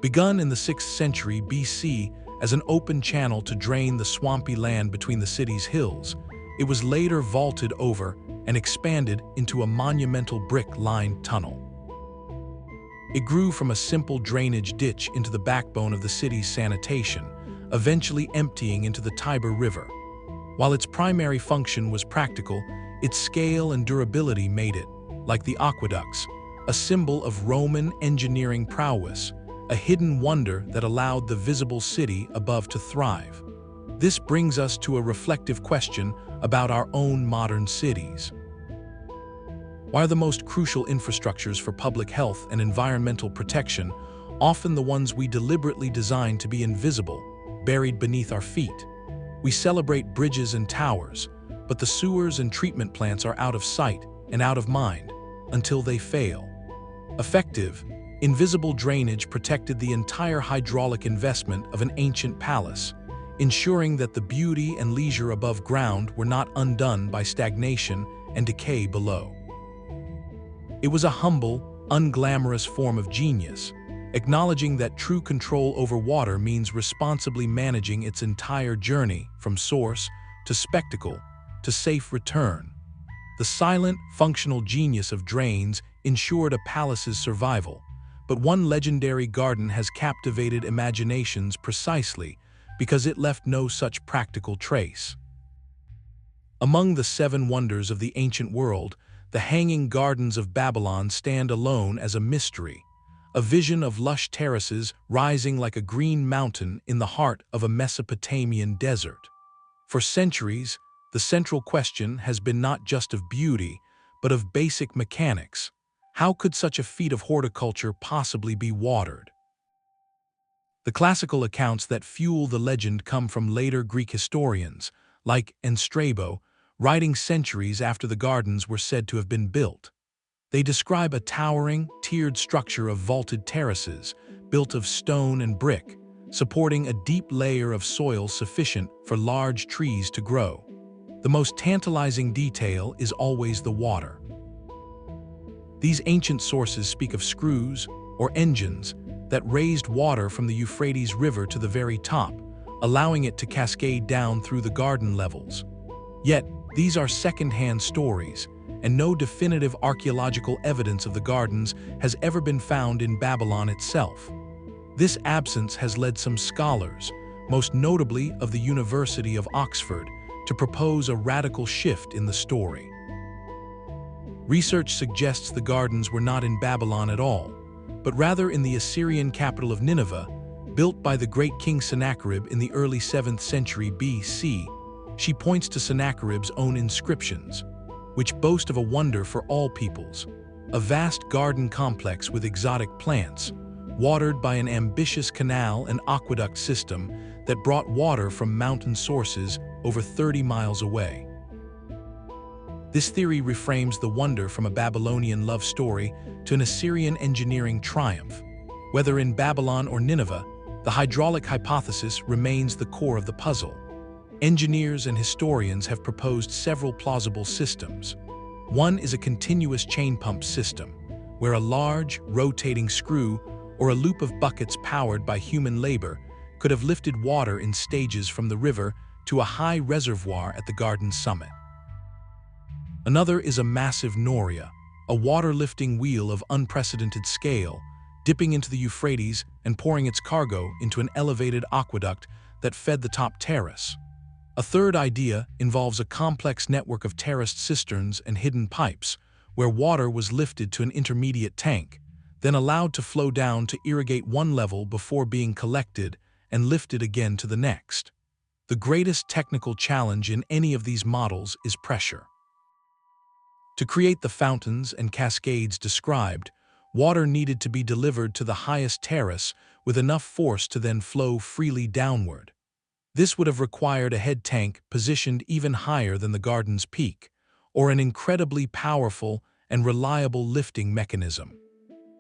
Begun in the 6th century BC as an open channel to drain the swampy land between the city's hills, it was later vaulted over and expanded into a monumental brick-lined tunnel. It grew from a simple drainage ditch into the backbone of the city's sanitation, eventually emptying into the Tiber River. While its primary function was practical, its scale and durability made it, like the aqueducts, a symbol of Roman engineering prowess, a hidden wonder that allowed the visible city above to thrive. This brings us to a reflective question about our own modern cities. Why are the most crucial infrastructures for public health and environmental protection often the ones we deliberately design to be invisible, buried beneath our feet? We celebrate bridges and towers, but the sewers and treatment plants are out of sight and out of mind until they fail. Effective, invisible drainage protected the entire hydraulic investment of an ancient palace, ensuring that the beauty and leisure above ground were not undone by stagnation and decay below. It was a humble, unglamorous form of genius, acknowledging that true control over water means responsibly managing its entire journey from source to spectacle to safe return. The silent, functional genius of drains ensured a palace's survival, but one legendary garden has captivated imaginations precisely because it left no such practical trace. Among the 7 wonders of the ancient world, the Hanging Gardens of Babylon stand alone as a mystery, a vision of lush terraces rising like a green mountain in the heart of a Mesopotamian desert. For centuries, the central question has been not just of beauty, but of basic mechanics. How could such a feat of horticulture possibly be watered? The classical accounts that fuel the legend come from later Greek historians, like Strabo, writing centuries after the gardens were said to have been built. They describe a towering, tiered structure of vaulted terraces, built of stone and brick, supporting a deep layer of soil sufficient for large trees to grow. The most tantalizing detail is always the water. These ancient sources speak of screws, or engines, that raised water from the Euphrates River to the very top, allowing it to cascade down through the garden levels. Yet, these are second-hand stories, and no definitive archaeological evidence of the gardens has ever been found in Babylon itself. This absence has led some scholars, most notably of the University of Oxford, to propose a radical shift in the story. Research suggests the gardens were not in Babylon at all, but rather in the Assyrian capital of Nineveh, built by the great king Sennacherib in the early 7th century BC. She points to Sennacherib's own inscriptions, which boast of a wonder for all peoples, a vast garden complex with exotic plants, watered by an ambitious canal and aqueduct system that brought water from mountain sources over 30 miles away. This theory reframes the wonder from a Babylonian love story to an Assyrian engineering triumph. Whether in Babylon or Nineveh, the hydraulic hypothesis remains the core of the puzzle. Engineers and historians have proposed several plausible systems. One is a continuous chain pump system, where a large, rotating screw or a loop of buckets powered by human labor could have lifted water in stages from the river to a high reservoir at the garden's summit. Another is a massive noria, a water-lifting wheel of unprecedented scale, dipping into the Euphrates and pouring its cargo into an elevated aqueduct that fed the top terrace. A third idea involves a complex network of terraced cisterns and hidden pipes, where water was lifted to an intermediate tank, then allowed to flow down to irrigate one level before being collected and lifted again to the next. The greatest technical challenge in any of these models is pressure. To create the fountains and cascades described, water needed to be delivered to the highest terrace with enough force to then flow freely downward. This would have required a head tank positioned even higher than the garden's peak, or an incredibly powerful and reliable lifting mechanism.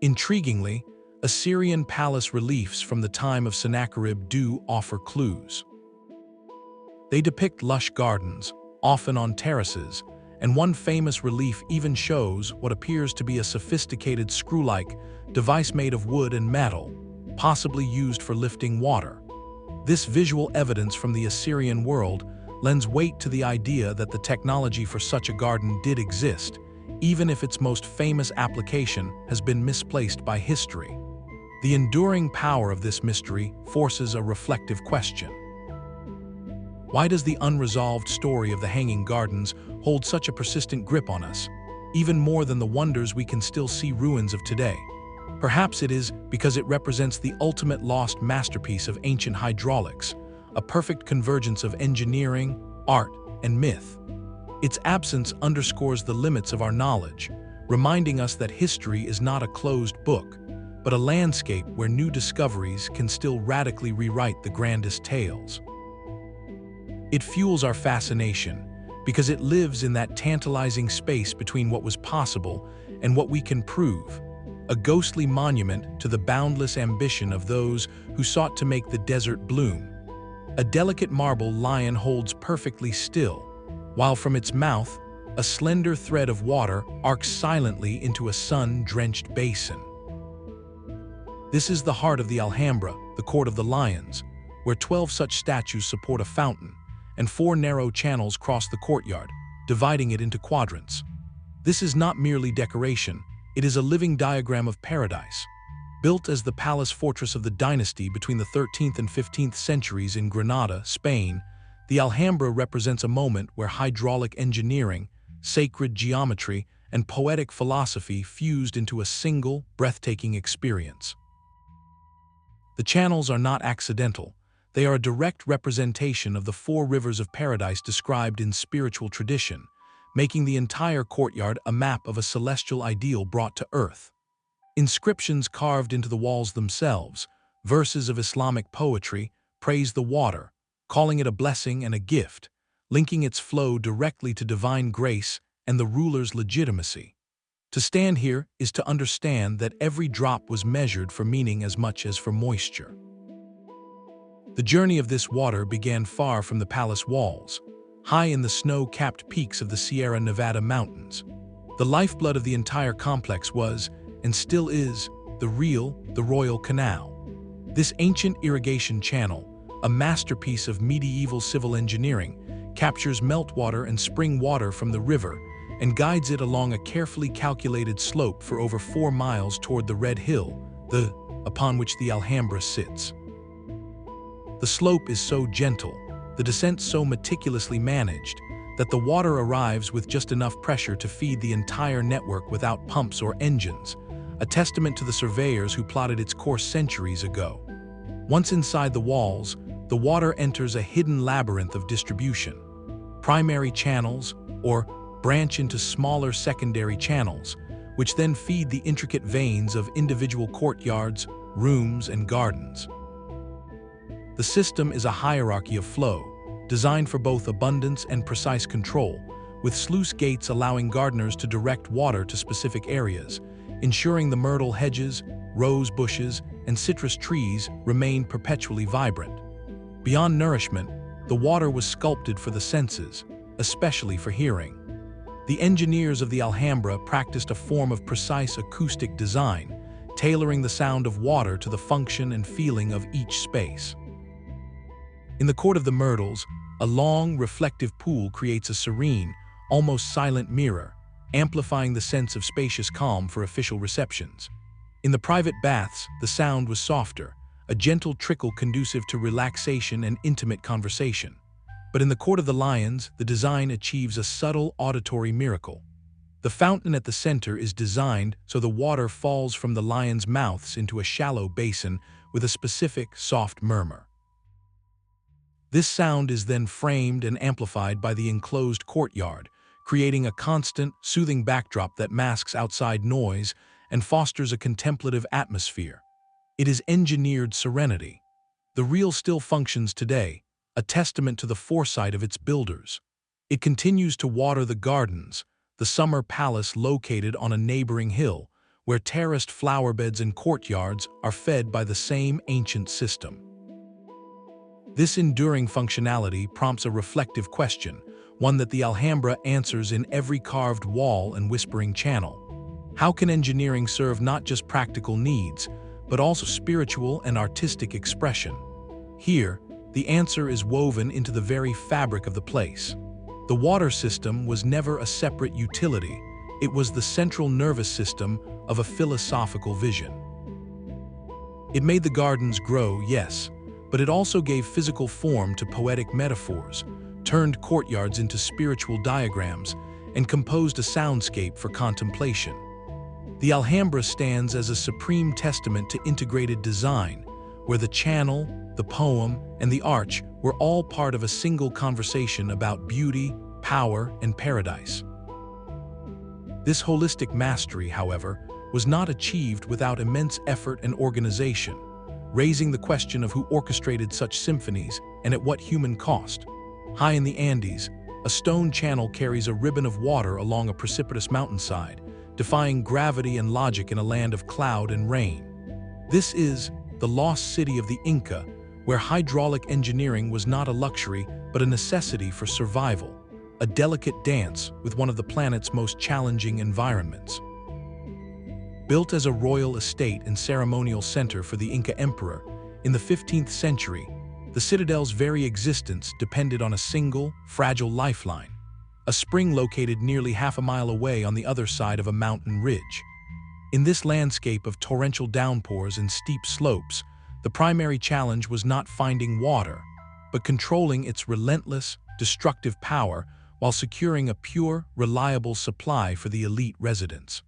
Intriguingly, Assyrian palace reliefs from the time of Sennacherib do offer clues. They depict lush gardens, often on terraces, and one famous relief even shows what appears to be a sophisticated screw-like device made of wood and metal, possibly used for lifting water. This visual evidence from the Assyrian world lends weight to the idea that the technology for such a garden did exist, even if its most famous application has been misplaced by history. The enduring power of this mystery forces a reflective question. Why does the unresolved story of the Hanging Gardens hold such a persistent grip on us, even more than the wonders we can still see ruins of today? Perhaps it is because it represents the ultimate lost masterpiece of ancient hydraulics, a perfect convergence of engineering, art, and myth. Its absence underscores the limits of our knowledge, reminding us that history is not a closed book, but a landscape where new discoveries can still radically rewrite the grandest tales. It fuels our fascination because it lives in that tantalizing space between what was possible and what we can prove, a ghostly monument to the boundless ambition of those who sought to make the desert bloom. A delicate marble lion holds perfectly still, while from its mouth, a slender thread of water arcs silently into a sun-drenched basin. This is the heart of the Alhambra, the Court of the Lions, where 12 such statues support a fountain, and 4 narrow channels cross the courtyard, dividing it into quadrants. This is not merely decoration, it is a living diagram of paradise. Built as the palace fortress of the dynasty between the 13th and 15th centuries in Granada, Spain, the Alhambra represents a moment where hydraulic engineering, sacred geometry, and poetic philosophy fused into a single, breathtaking experience. The channels are not accidental. They are a direct representation of the four rivers of paradise described in spiritual tradition, making the entire courtyard a map of a celestial ideal brought to earth. Inscriptions carved into the walls themselves, verses of Islamic poetry, praise the water, calling it a blessing and a gift, linking its flow directly to divine grace and the ruler's legitimacy. To stand here is to understand that every drop was measured for meaning as much as for moisture. The journey of this water began far from the palace walls, high in the snow-capped peaks of the Sierra Nevada mountains. The lifeblood of the entire complex was, and still is, the Royal Canal. This ancient irrigation channel, a masterpiece of medieval civil engineering, captures meltwater and spring water from the river and guides it along a carefully calculated slope for over 4 miles toward the Red Hill, upon which the Alhambra sits. The slope is so gentle, the descent so meticulously managed, that the water arrives with just enough pressure to feed the entire network without pumps or engines, a testament to the surveyors who plotted its course centuries ago. Once inside the walls, the water enters a hidden labyrinth of distribution. Primary channels, or branch into smaller secondary channels, which then feed the intricate veins of individual courtyards, rooms, and gardens. The system is a hierarchy of flow, designed for both abundance and precise control, with sluice gates allowing gardeners to direct water to specific areas, ensuring the myrtle hedges, rose bushes, and citrus trees remain perpetually vibrant. Beyond nourishment, the water was sculpted for the senses, especially for hearing. The engineers of the Alhambra practiced a form of precise acoustic design, tailoring the sound of water to the function and feeling of each space. In the Court of the Myrtles, a long, reflective pool creates a serene, almost silent mirror, amplifying the sense of spacious calm for official receptions. In the private baths, the sound was softer, a gentle trickle conducive to relaxation and intimate conversation. But in the Court of the Lions, the design achieves a subtle auditory miracle. The fountain at the center is designed so the water falls from the lions' mouths into a shallow basin with a specific, soft murmur. This sound is then framed and amplified by the enclosed courtyard, creating a constant, soothing backdrop that masks outside noise and fosters a contemplative atmosphere. It is engineered serenity. The Rills still functions today, a testament to the foresight of its builders. It continues to water the gardens, the summer palace located on a neighboring hill, where terraced flowerbeds and courtyards are fed by the same ancient system. This enduring functionality prompts a reflective question, one that the Alhambra answers in every carved wall and whispering channel. How can engineering serve not just practical needs, but also spiritual and artistic expression? Here, the answer is woven into the very fabric of the place. The water system was never a separate utility. It was the central nervous system of a philosophical vision. It made the gardens grow, yes, but it also gave physical form to poetic metaphors, turned courtyards into spiritual diagrams, and composed a soundscape for contemplation. The Alhambra stands as a supreme testament to integrated design, where the channel, the poem, and the arch were all part of a single conversation about beauty, power, and paradise. This holistic mastery, however, was not achieved without immense effort and organization, raising the question of who orchestrated such symphonies and at what human cost. High in the Andes, a stone channel carries a ribbon of water along a precipitous mountainside, defying gravity and logic in a land of cloud and rain. This is the lost city of the Inca, where hydraulic engineering was not a luxury but a necessity for survival, a delicate dance with one of the planet's most challenging environments. Built as a royal estate and ceremonial center for the Inca emperor, in the 15th century, the citadel's very existence depended on a single, fragile lifeline, a spring located nearly half a mile away on the other side of a mountain ridge. In this landscape of torrential downpours and steep slopes, the primary challenge was not finding water, but controlling its relentless, destructive power while securing a pure, reliable supply for the elite residents.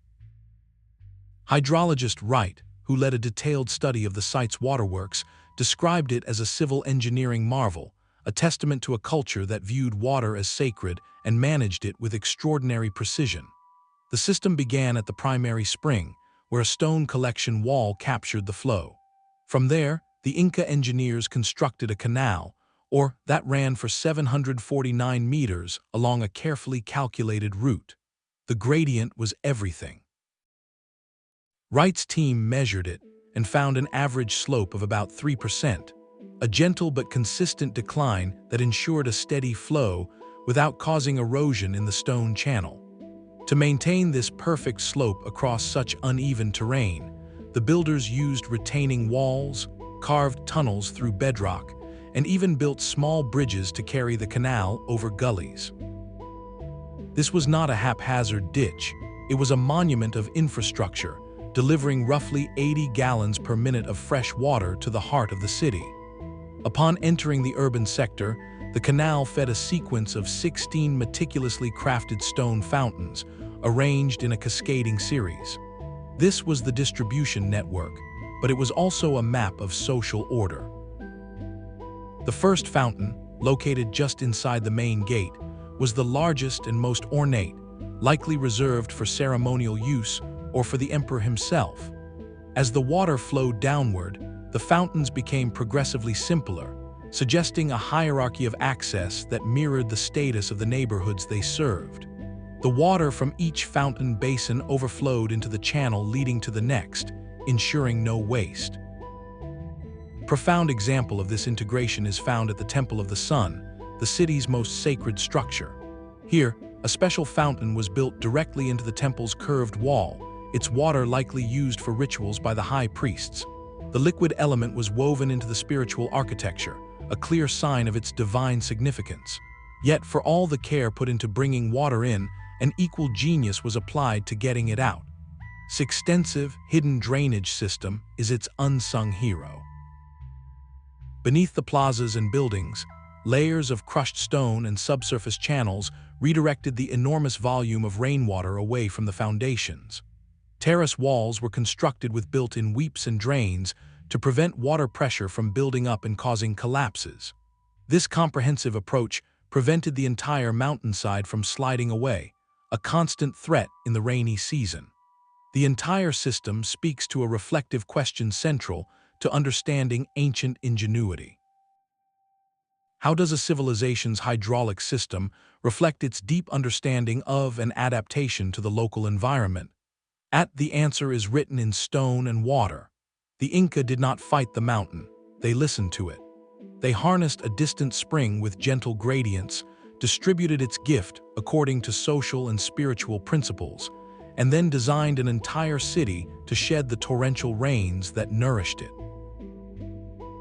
Hydrologist Wright, who led a detailed study of the site's waterworks, described it as a civil engineering marvel, a testament to a culture that viewed water as sacred and managed it with extraordinary precision. The system began at the primary spring, where a stone collection wall captured the flow. From there, the Inca engineers constructed a canal, that ran for 749 meters along a carefully calculated route. The gradient was everything. Wright's team measured it and found an average slope of about 3%, a gentle but consistent decline that ensured a steady flow without causing erosion in the stone channel. To maintain this perfect slope across such uneven terrain, the builders used retaining walls, carved tunnels through bedrock, and even built small bridges to carry the canal over gullies. This was not a haphazard ditch, it was a monument of infrastructure, delivering roughly 80 gallons per minute of fresh water to the heart of the city. Upon entering the urban sector, the canal fed a sequence of 16 meticulously crafted stone fountains, arranged in a cascading series. This was the distribution network, but it was also a map of social order. The first fountain, located just inside the main gate, was the largest and most ornate, likely reserved for ceremonial use or for the emperor himself. As the water flowed downward, the fountains became progressively simpler, suggesting a hierarchy of access that mirrored the status of the neighborhoods they served. The water from each fountain basin overflowed into the channel leading to the next, ensuring no waste. A profound example of this integration is found at the Temple of the Sun, the city's most sacred structure. Here, a special fountain was built directly into the temple's curved wall, its water likely used for rituals by the high priests. The liquid element was woven into the spiritual architecture, a clear sign of its divine significance. Yet, for all the care put into bringing water in, an equal genius was applied to getting it out. This extensive, hidden drainage system is its unsung hero. Beneath the plazas and buildings, layers of crushed stone and subsurface channels redirected the enormous volume of rainwater away from the foundations. Terrace walls were constructed with built-in weeps and drains to prevent water pressure from building up and causing collapses. This comprehensive approach prevented the entire mountainside from sliding away, a constant threat in the rainy season. The entire system speaks to a reflective question central to understanding ancient ingenuity. How does a civilization's hydraulic system reflect its deep understanding of and adaptation to the local environment? The answer is written in stone and water. The Inca did not fight the mountain, they listened to it. They harnessed a distant spring with gentle gradients, distributed its gift according to social and spiritual principles, and then designed an entire city to shed the torrential rains that nourished it.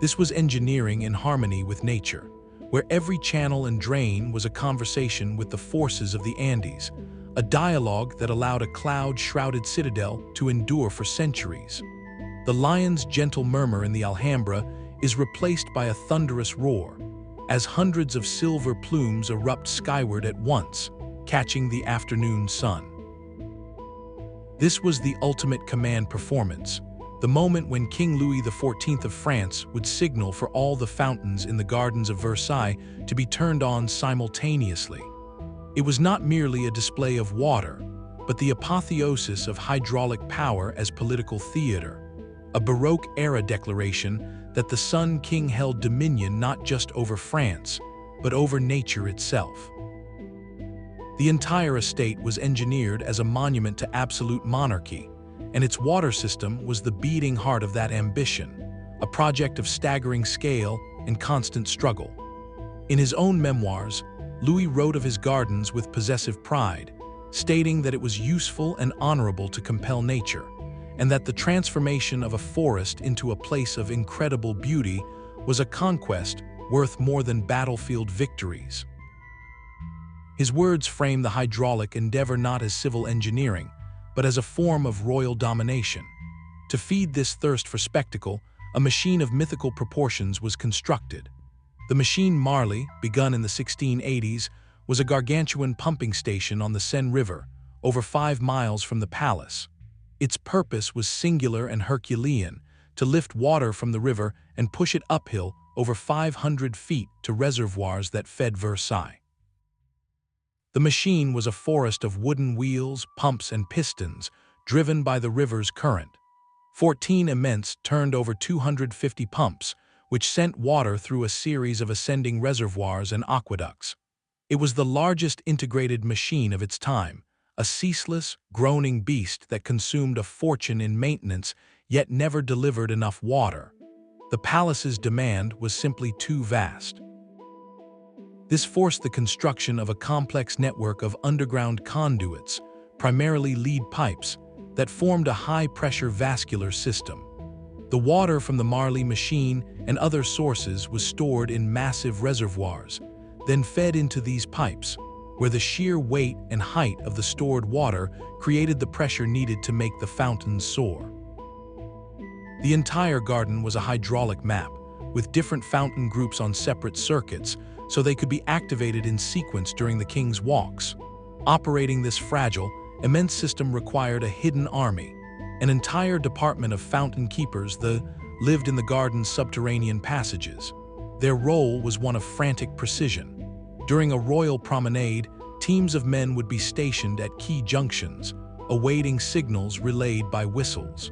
This was engineering in harmony with nature, where every channel and drain was a conversation with the forces of the Andes, a dialogue that allowed a cloud-shrouded citadel to endure for centuries. The lion's gentle murmur in the Alhambra is replaced by a thunderous roar, as hundreds of silver plumes erupt skyward at once, catching the afternoon sun. This was the ultimate command performance, the moment when King Louis XIV of France would signal for all the fountains in the gardens of Versailles to be turned on simultaneously. It was not merely a display of water, but the apotheosis of hydraulic power as political theater, a Baroque-era declaration that the Sun King held dominion not just over France, but over nature itself. The entire estate was engineered as a monument to absolute monarchy, and its water system was the beating heart of that ambition, a project of staggering scale and constant struggle. In his own memoirs, Louis wrote of his gardens with possessive pride, stating that it was useful and honorable to compel nature, and that the transformation of a forest into a place of incredible beauty was a conquest worth more than battlefield victories. His words frame the hydraulic endeavor not as civil engineering, but as a form of royal domination. To feed this thirst for spectacle, a machine of mythical proportions was constructed. The machine Marley, begun in the 1680s, was a gargantuan pumping station on the Seine River, over 5 miles from the palace. Its purpose was singular and Herculean, to lift water from the river and push it uphill over 500 feet to reservoirs that fed Versailles. The machine was a forest of wooden wheels, pumps, and pistons, driven by the river's current. 14 immense turned over 250 pumps, which sent water through a series of ascending reservoirs and aqueducts. It was the largest integrated machine of its time, a ceaseless, groaning beast that consumed a fortune in maintenance yet never delivered enough water. The palace's demand was simply too vast. This forced the construction of a complex network of underground conduits, primarily lead pipes, that formed a high-pressure vascular system. The water from the Marley machine and other sources was stored in massive reservoirs, then fed into these pipes, where the sheer weight and height of the stored water created the pressure needed to make the fountains soar. The entire garden was a hydraulic map, with different fountain groups on separate circuits, so they could be activated in sequence during the king's walks. Operating this fragile, immense system required a hidden army, an entire department of fountain keepers that lived in the garden's subterranean passages. Their role was one of frantic precision. During a royal promenade, teams of men would be stationed at key junctions, awaiting signals relayed by whistles.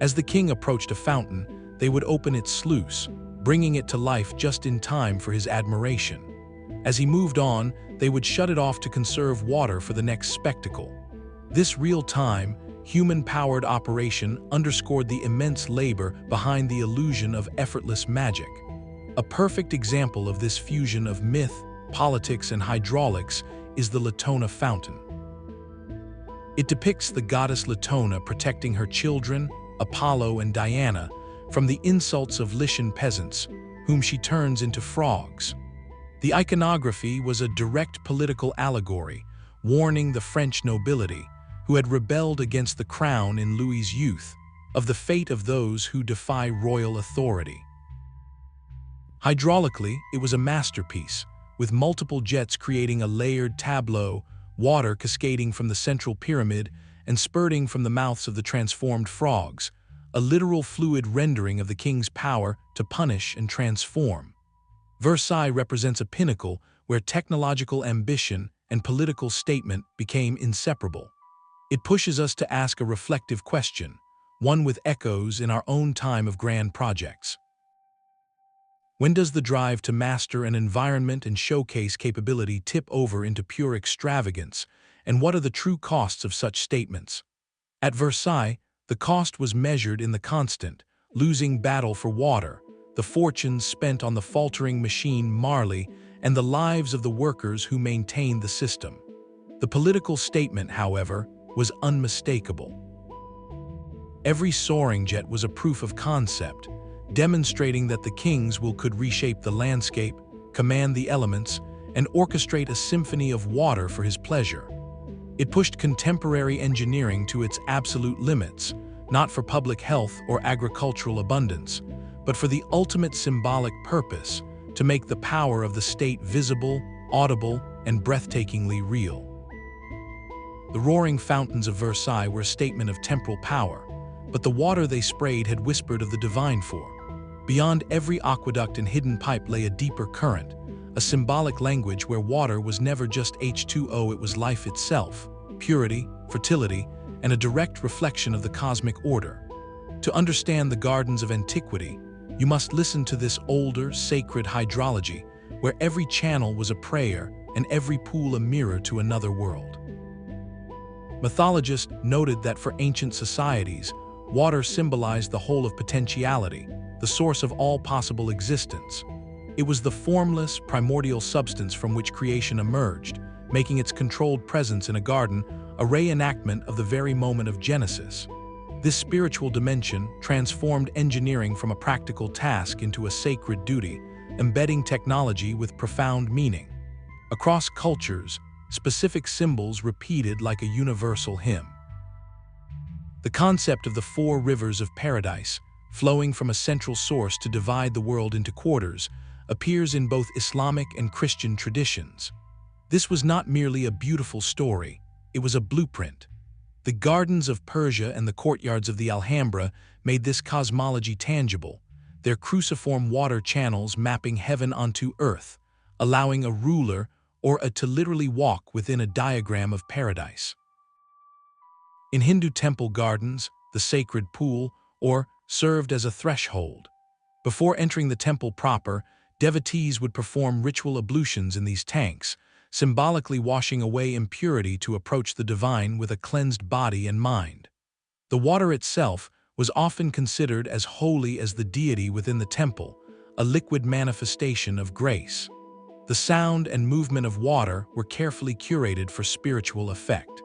As the king approached a fountain, they would open its sluice, bringing it to life just in time for his admiration. As he moved on, they would shut it off to conserve water for the next spectacle. This real-time, human-powered operation underscored the immense labor behind the illusion of effortless magic. A perfect example of this fusion of myth, politics, and hydraulics is the Latona fountain. It depicts the goddess Latona protecting her children, Apollo and Diana, from the insults of Lycian peasants, whom she turns into frogs. The iconography was a direct political allegory, warning the French nobility, who had rebelled against the crown in Louis's youth, of the fate of those who defy royal authority. Hydraulically, it was a masterpiece, with multiple jets creating a layered tableau, water cascading from the central pyramid and spurting from the mouths of the transformed frogs, a literal fluid rendering of the king's power to punish and transform. Versailles represents a pinnacle where technological ambition and political statement became inseparable. It pushes us to ask a reflective question, one with echoes in our own time of grand projects. When does the drive to master an environment and showcase capability tip over into pure extravagance, and what are the true costs of such statements? At Versailles, the cost was measured in the constant, losing battle for water, the fortunes spent on the faltering machine Marley, and the lives of the workers who maintained the system. The political statement, however, was unmistakable. Every soaring jet was a proof of concept, demonstrating that the king's will could reshape the landscape, command the elements, and orchestrate a symphony of water for his pleasure. It pushed contemporary engineering to its absolute limits, not for public health or agricultural abundance, but for the ultimate symbolic purpose, to make the power of the state visible, audible, and breathtakingly real. The roaring fountains of Versailles were a statement of temporal power, but the water they sprayed had whispered of the divine for. Beyond every aqueduct and hidden pipe lay a deeper current, a symbolic language where water was never just H2O, it was life itself, purity, fertility, and a direct reflection of the cosmic order. To understand the gardens of antiquity, you must listen to this older, sacred hydrology, where every channel was a prayer and every pool a mirror to another world. Mythologists noted that for ancient societies, water symbolized the whole of potentiality, the source of all possible existence. It was the formless, primordial substance from which creation emerged, making its controlled presence in a garden a reenactment of the very moment of Genesis. This spiritual dimension transformed engineering from a practical task into a sacred duty, embedding technology with profound meaning. Across cultures, specific symbols repeated like a universal hymn. The concept of the four rivers of paradise, flowing from a central source to divide the world into quarters, appears in both Islamic and Christian traditions. This was not merely a beautiful story, it was a blueprint. The gardens of Persia and the courtyards of the Alhambra made this cosmology tangible, their cruciform water channels mapping heaven onto earth, allowing a ruler to literally walk within a diagram of paradise. In Hindu temple gardens, the sacred pool, served as a threshold. Before entering the temple proper, devotees would perform ritual ablutions in these tanks, symbolically washing away impurity to approach the divine with a cleansed body and mind. The water itself was often considered as holy as the deity within the temple, a liquid manifestation of grace. The sound and movement of water were carefully curated for spiritual effect.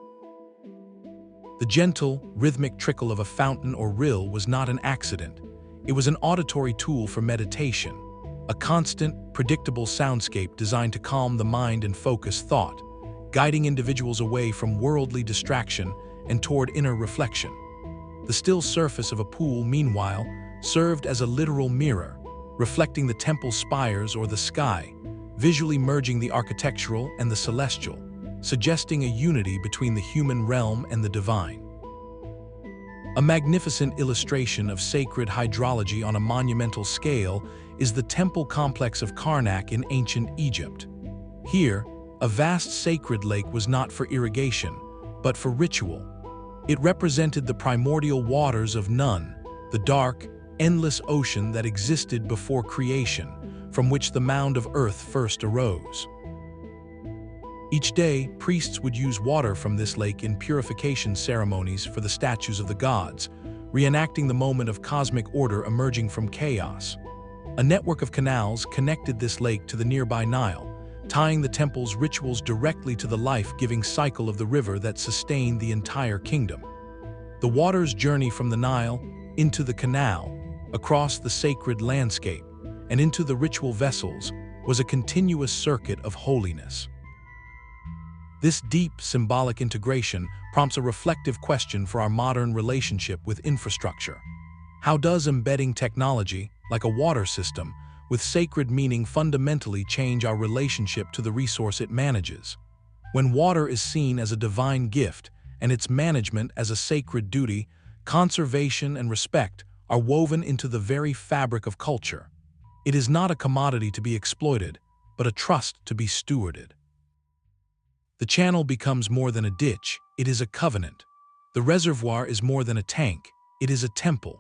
The gentle, rhythmic trickle of a fountain or rill was not an accident. It was an auditory tool for meditation, a constant, predictable soundscape designed to calm the mind and focus thought, guiding individuals away from worldly distraction and toward inner reflection. The still surface of a pool, meanwhile, served as a literal mirror, reflecting the temple's spires or the sky, visually merging the architectural and the celestial, suggesting a unity between the human realm and the divine. A magnificent illustration of sacred hydrology on a monumental scale is the temple complex of Qanat in ancient Egypt. Here, a vast sacred lake was not for irrigation, but for ritual. It represented the primordial waters of Nun, the dark, endless ocean that existed before creation, from which the mound of earth first arose. Each day, priests would use water from this lake in purification ceremonies for the statues of the gods, reenacting the moment of cosmic order emerging from chaos. A network of canals connected this lake to the nearby Nile, tying the temple's rituals directly to the life-giving cycle of the river that sustained the entire kingdom. The water's journey from the Nile into the canal, across the sacred landscape, and into the ritual vessels was a continuous circuit of holiness. This deep, symbolic integration prompts a reflective question for our modern relationship with infrastructure. How does embedding technology, like a water system, with sacred meaning fundamentally change our relationship to the resource it manages? When water is seen as a divine gift and its management as a sacred duty, conservation and respect are woven into the very fabric of culture. It is not a commodity to be exploited, but a trust to be stewarded. The channel becomes more than a ditch, it is a covenant. The reservoir is more than a tank, it is a temple.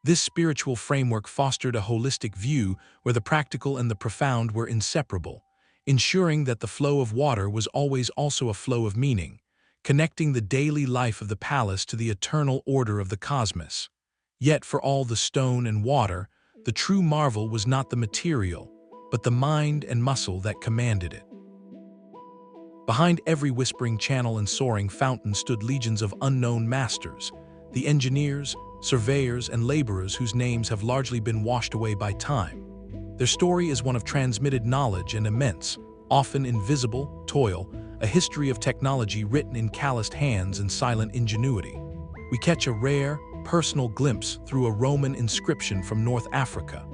This spiritual framework fostered a holistic view where the practical and the profound were inseparable, ensuring that the flow of water was always also a flow of meaning, connecting the daily life of the palace to the eternal order of the cosmos. Yet for all the stone and water, the true marvel was not the material, but the mind and muscle that commanded it. Behind every whispering channel and soaring fountain stood legions of unknown masters, the engineers, surveyors, and laborers whose names have largely been washed away by time. Their story is one of transmitted knowledge and immense, often invisible, toil, a history of technology written in calloused hands and silent ingenuity. We catch a rare, personal glimpse through a Roman inscription from North Africa.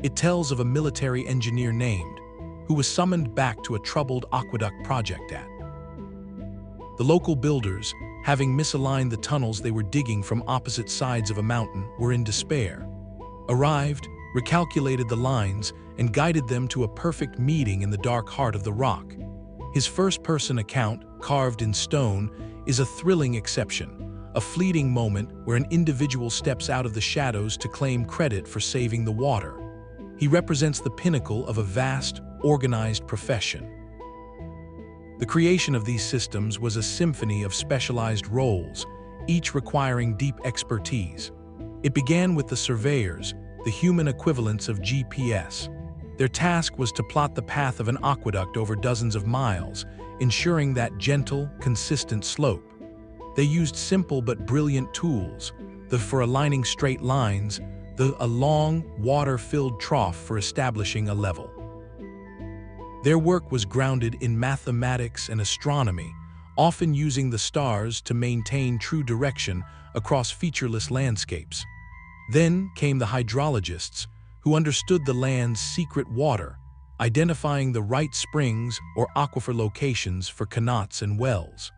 It tells of a military engineer named, who was summoned back to a troubled aqueduct project at. The local builders, having misaligned the tunnels they were digging from opposite sides of a mountain, were in despair. Arrived, recalculated the lines, and guided them to a perfect meeting in the dark heart of the rock. His first-person account, carved in stone, is a thrilling exception, a fleeting moment where an individual steps out of the shadows to claim credit for saving the water. He represents the pinnacle of a vast, organized profession. The creation of these systems was a symphony of specialized roles, each requiring deep expertise. It began with the surveyors, the human equivalents of GPS. Their task was to plot the path of an aqueduct over dozens of miles, ensuring that gentle, consistent slope. They used simple but brilliant tools, for aligning straight lines, a long, water-filled trough for establishing a level. Their work was grounded in mathematics and astronomy, often using the stars to maintain true direction across featureless landscapes. Then came the hydrologists, who understood the land's secret water, identifying the right springs or aquifer locations for qanats and wells.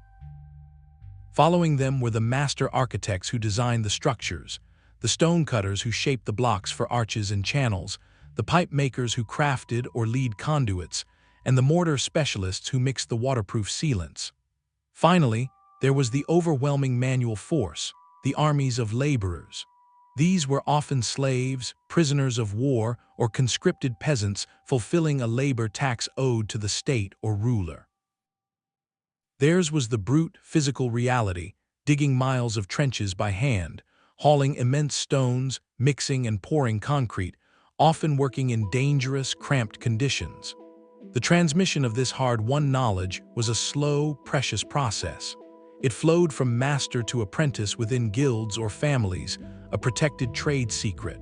Following them were the master architects who designed the structures, the stone cutters who shaped the blocks for arches and channels, the pipe makers who crafted or lead conduits, and the mortar specialists who mixed the waterproof sealants. Finally, there was the overwhelming manual force, the armies of laborers. These were often slaves, prisoners of war, or conscripted peasants fulfilling a labor tax owed to the state or ruler. Theirs was the brute, physical reality, digging miles of trenches by hand, hauling immense stones, mixing and pouring concrete, often working in dangerous, cramped conditions. The transmission of this hard-won knowledge was a slow, precious process. It flowed from master to apprentice within guilds or families, a protected trade secret.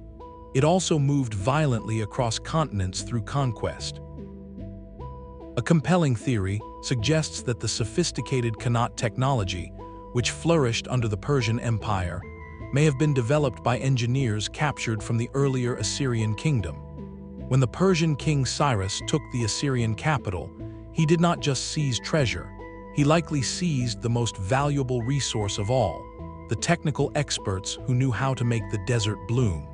It also moved violently across continents through conquest. A compelling theory suggests that the sophisticated Qanat technology, which flourished under the Persian Empire, may have been developed by engineers captured from the earlier Assyrian kingdom. When the Persian king Cyrus took the Assyrian capital, he did not just seize treasure. He likely seized the most valuable resource of all, the technical experts who knew how to make the desert bloom.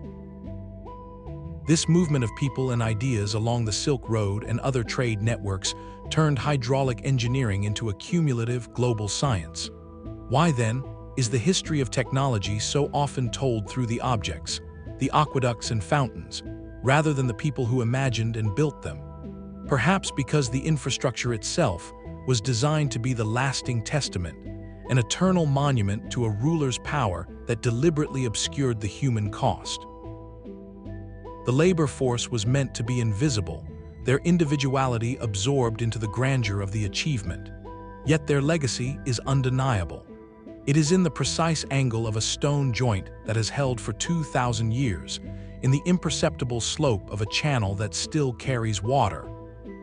This movement of people and ideas along the Silk Road and other trade networks turned hydraulic engineering into a cumulative global science. Why then is the history of technology so often told through the objects, the aqueducts and fountains, rather than the people who imagined and built them? Perhaps because the infrastructure itself was designed to be the lasting testament, an eternal monument to a ruler's power that deliberately obscured the human cost. The labor force was meant to be invisible, their individuality absorbed into the grandeur of the achievement. Yet their legacy is undeniable. It is in the precise angle of a stone joint that has held for 2,000 years, in the imperceptible slope of a channel that still carries water,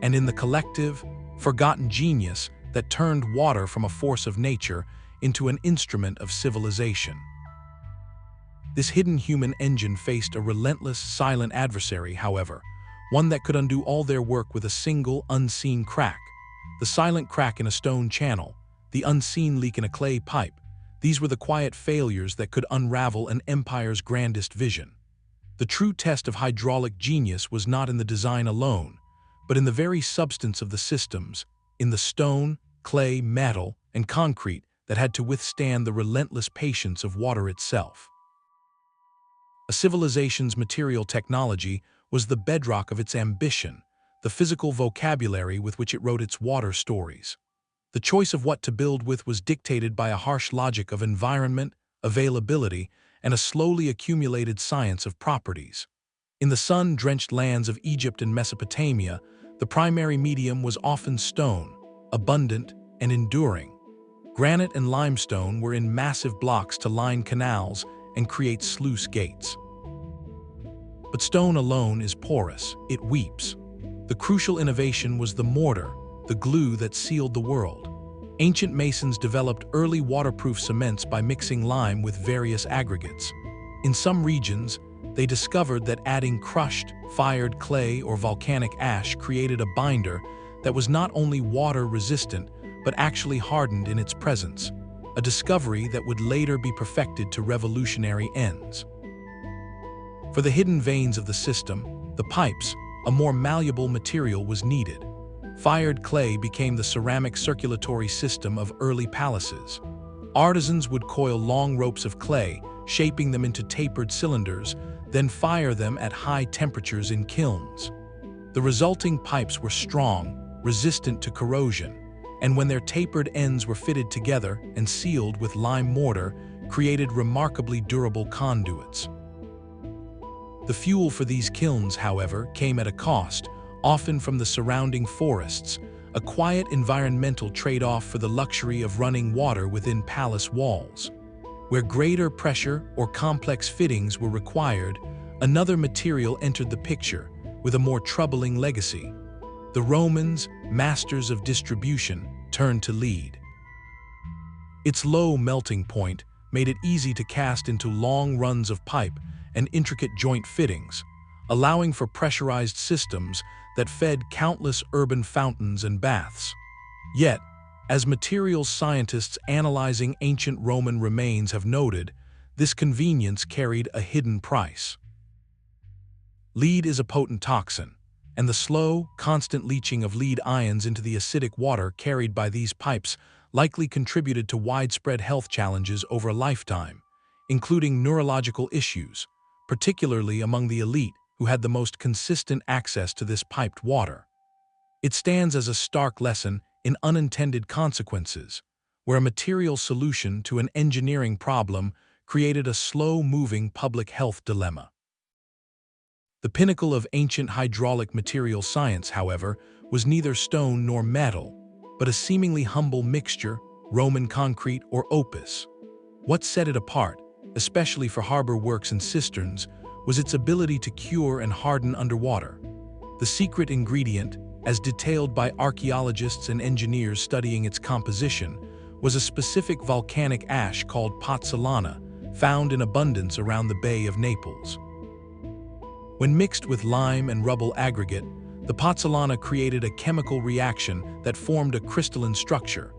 and in the collective, forgotten genius that turned water from a force of nature into an instrument of civilization. This hidden human engine faced a relentless, silent adversary, however, one that could undo all their work with a single, unseen crack. The silent crack in a stone channel, the unseen leak in a clay pipe, these were the quiet failures that could unravel an empire's grandest vision. The true test of hydraulic genius was not in the design alone, but in the very substance of the systems, in the stone, clay, metal, and concrete that had to withstand the relentless patience of water itself. A civilization's material technology was the bedrock of its ambition, the physical vocabulary with which it wrote its water stories. The choice of what to build with was dictated by a harsh logic of environment, availability, and a slowly accumulated science of properties. In the sun-drenched lands of Egypt and Mesopotamia, the primary medium was often stone, abundant and enduring. Granite and limestone were in massive blocks to line canals and create sluice gates. But stone alone is porous, it weeps. The crucial innovation was the mortar, the glue that sealed the world. Ancient masons developed early waterproof cements by mixing lime with various aggregates. In some regions, they discovered that adding crushed, fired clay or volcanic ash created a binder that was not only water-resistant, but actually hardened in its presence, a discovery that would later be perfected to revolutionary ends. For the hidden veins of the system, the pipes, a more malleable material was needed. Fired clay became the ceramic circulatory system of early palaces. Artisans would coil long ropes of clay, shaping them into tapered cylinders, then fire them at high temperatures in kilns. The resulting pipes were strong, resistant to corrosion, and when their tapered ends were fitted together and sealed with lime mortar, created remarkably durable conduits. The fuel for these kilns, however, came at a cost, often from the surrounding forests, a quiet environmental trade-off for the luxury of running water within palace walls. Where greater pressure or complex fittings were required, another material entered the picture, with a more troubling legacy. The Romans, masters of distribution, turned to lead. Its low melting point made it easy to cast into long runs of pipe and intricate joint fittings, allowing for pressurized systems that fed countless urban fountains and baths. Yet, as materials scientists analyzing ancient Roman remains have noted, this convenience carried a hidden price. Lead is a potent toxin, and the slow, constant leaching of lead ions into the acidic water carried by these pipes likely contributed to widespread health challenges over a lifetime, including neurological issues, particularly among the elite who had the most consistent access to this piped water. It stands as a stark lesson in unintended consequences, where a material solution to an engineering problem created a slow-moving public health dilemma. The pinnacle of ancient hydraulic material science, however, was neither stone nor metal, but a seemingly humble mixture, Roman concrete or opus. What set it apart, especially for harbor works and cisterns, was its ability to cure and harden underwater. The secret ingredient, as detailed by archaeologists and engineers studying its composition, was a specific volcanic ash called pozzolana, found in abundance around the Bay of Naples. When mixed with lime and rubble aggregate, the pozzolana created a chemical reaction that formed a crystalline structure,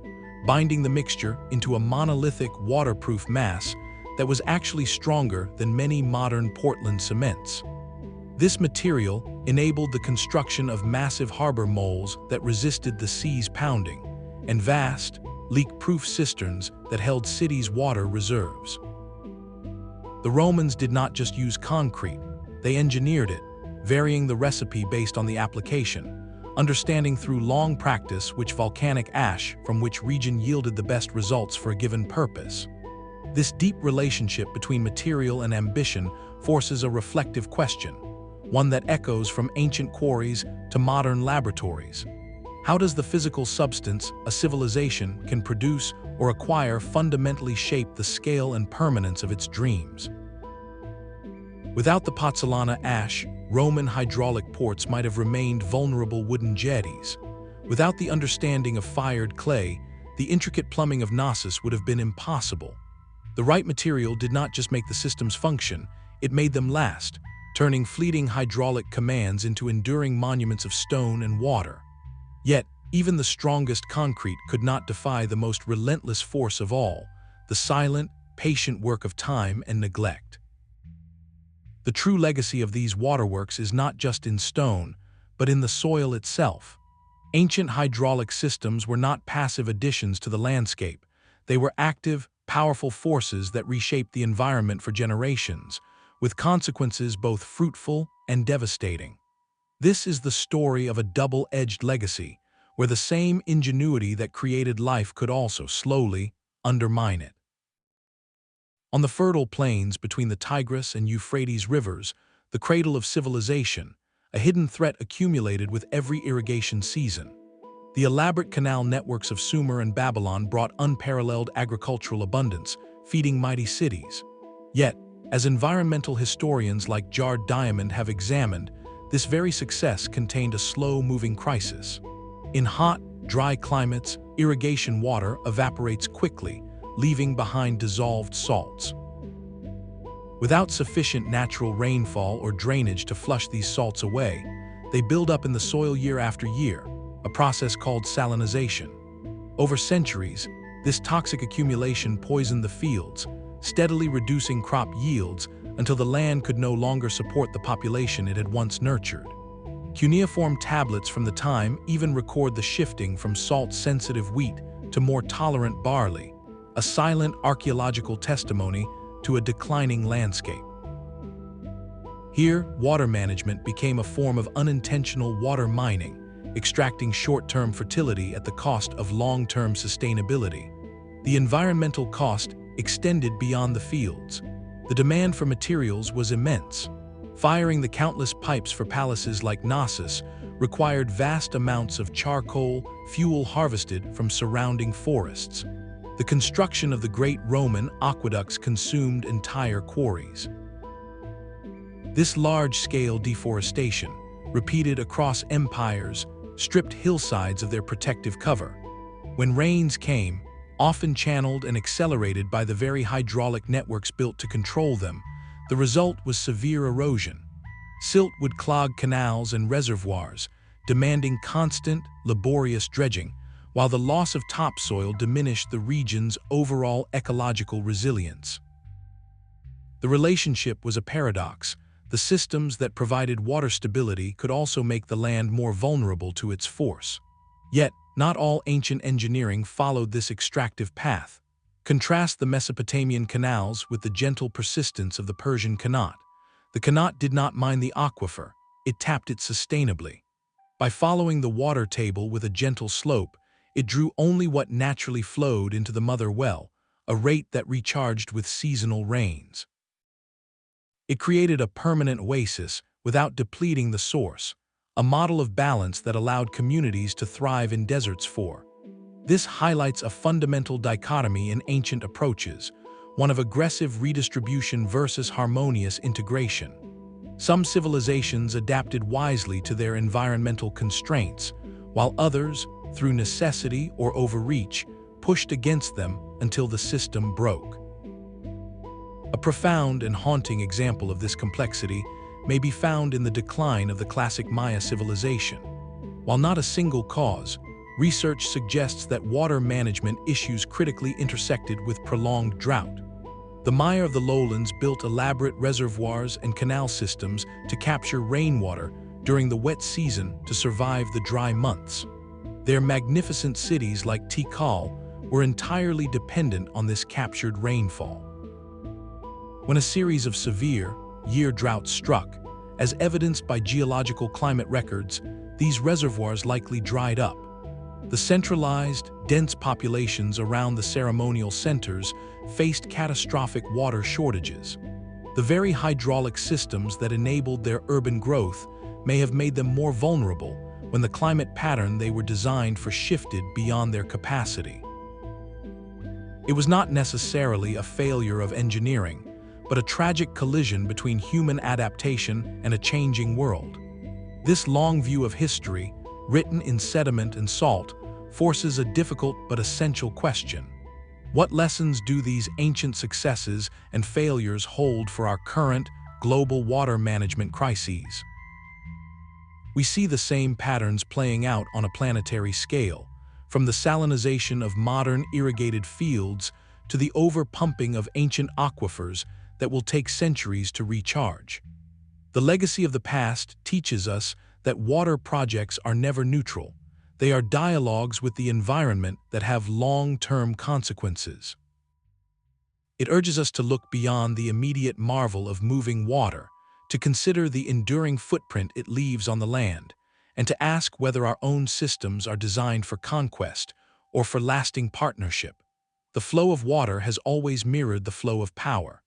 binding the mixture into a monolithic, waterproof mass that was actually stronger than many modern Portland cements. This material enabled the construction of massive harbor moles that resisted the sea's pounding, and vast, leak-proof cisterns that held cities' water reserves. The Romans did not just use concrete, they engineered it, varying the recipe based on the application, understanding through long practice which volcanic ash from which region yielded the best results for a given purpose. This deep relationship between material and ambition forces a reflective question, one that echoes from ancient quarries to modern laboratories. How does the physical substance a civilization can produce or acquire fundamentally shape the scale and permanence of its dreams? Without the pozzolana ash, Roman hydraulic ports might have remained vulnerable wooden jetties. Without the understanding of fired clay, the intricate plumbing of Knossos would have been impossible. The right material did not just make the systems function, it made them last, turning fleeting hydraulic commands into enduring monuments of stone and water. Yet, even the strongest concrete could not defy the most relentless force of all, the silent, patient work of time and neglect. The true legacy of these waterworks is not just in stone, but in the soil itself. Ancient hydraulic systems were not passive additions to the landscape. They were active, powerful forces that reshaped the environment for generations, with consequences both fruitful and devastating. This is the story of a double-edged legacy, where the same ingenuity that created life could also slowly undermine it. On the fertile plains between the Tigris and Euphrates rivers, the cradle of civilization, a hidden threat accumulated with every irrigation season. The elaborate canal networks of Sumer and Babylon brought unparalleled agricultural abundance, feeding mighty cities. Yet, as environmental historians like Jared Diamond have examined, this very success contained a slow-moving crisis. In hot, dry climates, irrigation water evaporates quickly, leaving behind dissolved salts. Without sufficient natural rainfall or drainage to flush these salts away, they build up in the soil year after year, a process called salinization. Over centuries, this toxic accumulation poisoned the fields, steadily reducing crop yields until the land could no longer support the population it had once nurtured. Cuneiform tablets from the time even record the shifting from salt-sensitive wheat to more tolerant barley, a silent archaeological testimony to a declining landscape. Here, water management became a form of unintentional water mining, extracting short-term fertility at the cost of long-term sustainability. The environmental cost extended beyond the fields. The demand for materials was immense. Firing the countless pipes for palaces like Knossos required vast amounts of charcoal, fuel harvested from surrounding forests. The construction of the great Roman aqueducts consumed entire quarries. This large-scale deforestation, repeated across empires, stripped hillsides of their protective cover. When rains came, often channeled and accelerated by the very hydraulic networks built to control them, the result was severe erosion. Silt would clog canals and reservoirs, demanding constant, laborious dredging, while the loss of topsoil diminished the region's overall ecological resilience. The relationship was a paradox. The systems that provided water stability could also make the land more vulnerable to its force. Yet, not all ancient engineering followed this extractive path. Contrast the Mesopotamian canals with the gentle persistence of the Persian Qanat. The Qanat did not mine the aquifer, it tapped it sustainably. By following the water table with a gentle slope, it drew only what naturally flowed into the mother well, a rate that recharged with seasonal rains. It created a permanent oasis without depleting the source, a model of balance that allowed communities to thrive in deserts. This highlights a fundamental dichotomy in ancient approaches, one of aggressive redistribution versus harmonious integration. Some civilizations adapted wisely to their environmental constraints, while others, through necessity or overreach, pushed against them until the system broke. A profound and haunting example of this complexity may be found in the decline of the classic Maya civilization. While not a single cause, research suggests that water management issues critically intersected with prolonged drought. The Maya of the lowlands built elaborate reservoirs and canal systems to capture rainwater during the wet season to survive the dry months. Their magnificent cities like Tikal were entirely dependent on this captured rainfall. When a series of severe, year droughts struck, as evidenced by geological climate records, these reservoirs likely dried up. The centralized, dense populations around the ceremonial centers faced catastrophic water shortages. The very hydraulic systems that enabled their urban growth may have made them more vulnerable when the climate pattern they were designed for shifted beyond their capacity. It was not necessarily a failure of engineering, but a tragic collision between human adaptation and a changing world. This long view of history, written in sediment and salt, forces a difficult but essential question. What lessons do these ancient successes and failures hold for our current, global water management crises? We see the same patterns playing out on a planetary scale, from the salinization of modern irrigated fields to the overpumping of ancient aquifers that will take centuries to recharge. The legacy of the past teaches us that water projects are never neutral. They are dialogues with the environment that have long-term consequences. It urges us to look beyond the immediate marvel of moving water, to consider the enduring footprint it leaves on the land, and to ask whether our own systems are designed for conquest or for lasting partnership. The flow of water has always mirrored the flow of power.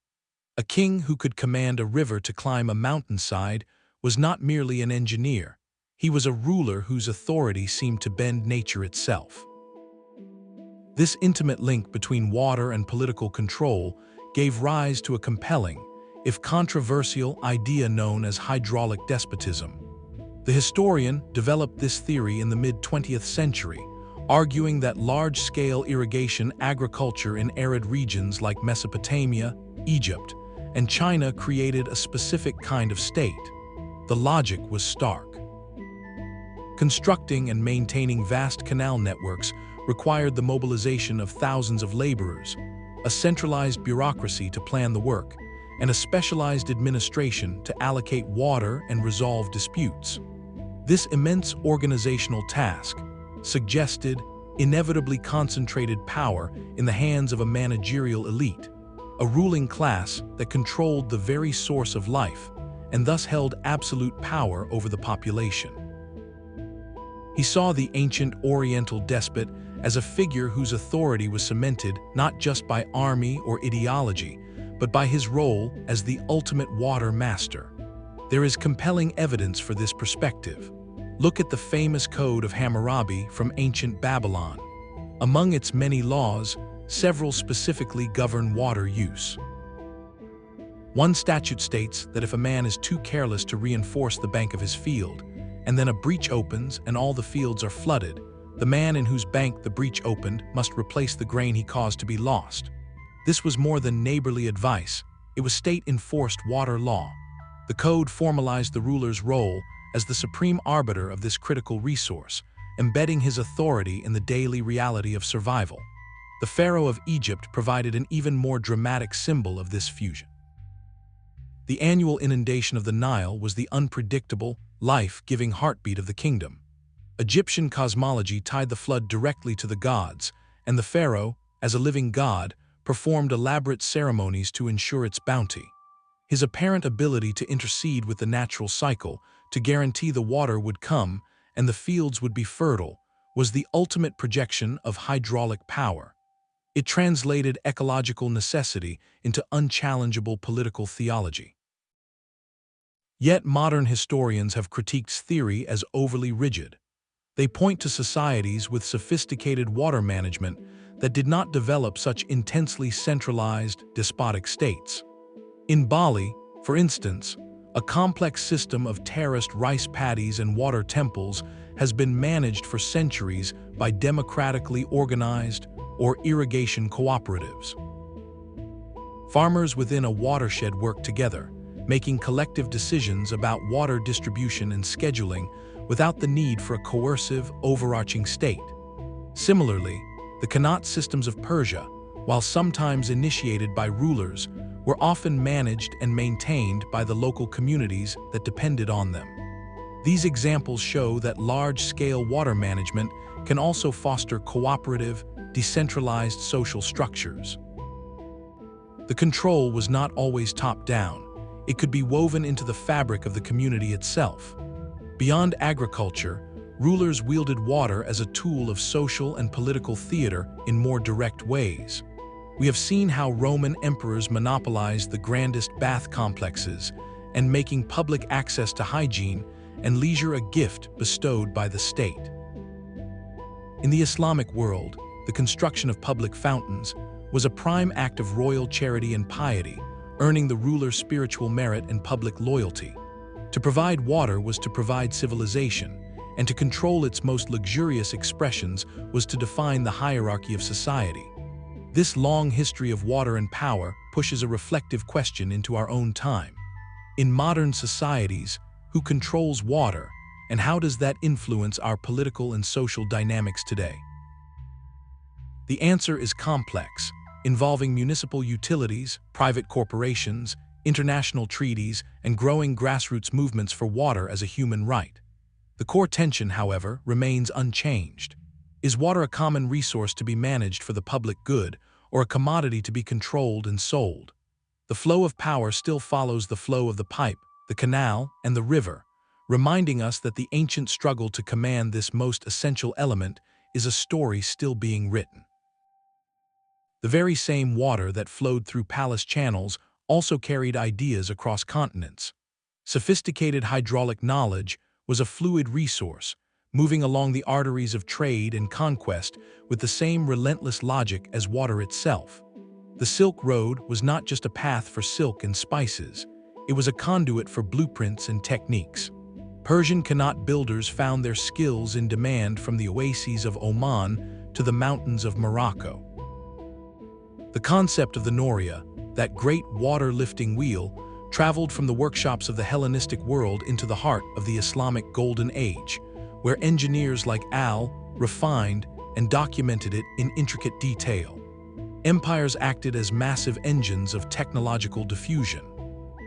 A king who could command a river to climb a mountainside was not merely an engineer. He was a ruler whose authority seemed to bend nature itself. This intimate link between water and political control gave rise to a compelling, if controversial, idea known as hydraulic despotism. The historian developed this theory in the mid-20th century, arguing that large-scale irrigation agriculture in arid regions like Mesopotamia, Egypt, and China created a specific kind of state. The logic was stark. Constructing and maintaining vast canal networks required the mobilization of thousands of laborers, a centralized bureaucracy to plan the work, and a specialized administration to allocate water and resolve disputes. This immense organizational task suggested inevitably concentrated power in the hands of a managerial elite, a ruling class that controlled the very source of life and thus held absolute power over the population. He saw the ancient Oriental despot as a figure whose authority was cemented not just by army or ideology, but by his role as the ultimate water master. There is compelling evidence for this perspective. Look at the famous Code of Hammurabi from ancient Babylon. Among its many laws, several specifically govern water use. One statute states that if a man is too careless to reinforce the bank of his field, and then a breach opens and all the fields are flooded, the man in whose bank the breach opened must replace the grain he caused to be lost. This was more than neighborly advice, it was state-enforced water law. The code formalized the ruler's role as the supreme arbiter of this critical resource, embedding his authority in the daily reality of survival. The Pharaoh of Egypt provided an even more dramatic symbol of this fusion. The annual inundation of the Nile was the unpredictable, life-giving heartbeat of the kingdom. Egyptian cosmology tied the flood directly to the gods, and the pharaoh, as a living god, performed elaborate ceremonies to ensure its bounty. His apparent ability to intercede with the natural cycle, to guarantee the water would come and the fields would be fertile, was the ultimate projection of hydraulic power. It translated ecological necessity into unchallengeable political theology. Yet modern historians have critiqued theory as overly rigid. They point to societies with sophisticated water management that did not develop such intensely centralized, despotic states. In Bali, for instance, a complex system of terraced rice paddies and water temples has been managed for centuries by democratically organized or irrigation cooperatives. Farmers within a watershed work together, making collective decisions about water distribution and scheduling without the need for a coercive, overarching state. Similarly, the Qanat systems of Persia, while sometimes initiated by rulers, were often managed and maintained by the local communities that depended on them. These examples show that large-scale water management can also foster cooperative, decentralized social structures. The control was not always top-down. It could be woven into the fabric of the community itself. Beyond agriculture, rulers wielded water as a tool of social and political theater in more direct ways. We have seen how Roman emperors monopolized the grandest bath complexes and making public access to hygiene and leisure a gift bestowed by the state. In the Islamic world, the construction of public fountains was a prime act of royal charity and piety, earning the ruler spiritual merit and public loyalty. To provide water was to provide civilization, and to control its most luxurious expressions was to define the hierarchy of society. This long history of water and power pushes a reflective question into our own time. In modern societies, who controls water, and how does that influence our political and social dynamics today? The answer is complex, involving municipal utilities, private corporations, international treaties, and growing grassroots movements for water as a human right. The core tension, however, remains unchanged. Is water a common resource to be managed for the public good, or a commodity to be controlled and sold? The flow of power still follows the flow of the pipe, the canal, and the river, reminding us that the ancient struggle to command this most essential element is a story still being written. The very same water that flowed through palace channels also carried ideas across continents. Sophisticated hydraulic knowledge was a fluid resource, moving along the arteries of trade and conquest with the same relentless logic as water itself. The Silk Road was not just a path for silk and spices, it was a conduit for blueprints and techniques. Persian Qanat builders found their skills in demand from the oases of Oman to the mountains of Morocco. The concept of the Noria, that great water-lifting wheel, traveled from the workshops of the Hellenistic world into the heart of the Islamic Golden Age, where engineers like Al refined and documented it in intricate detail. Empires acted as massive engines of technological diffusion.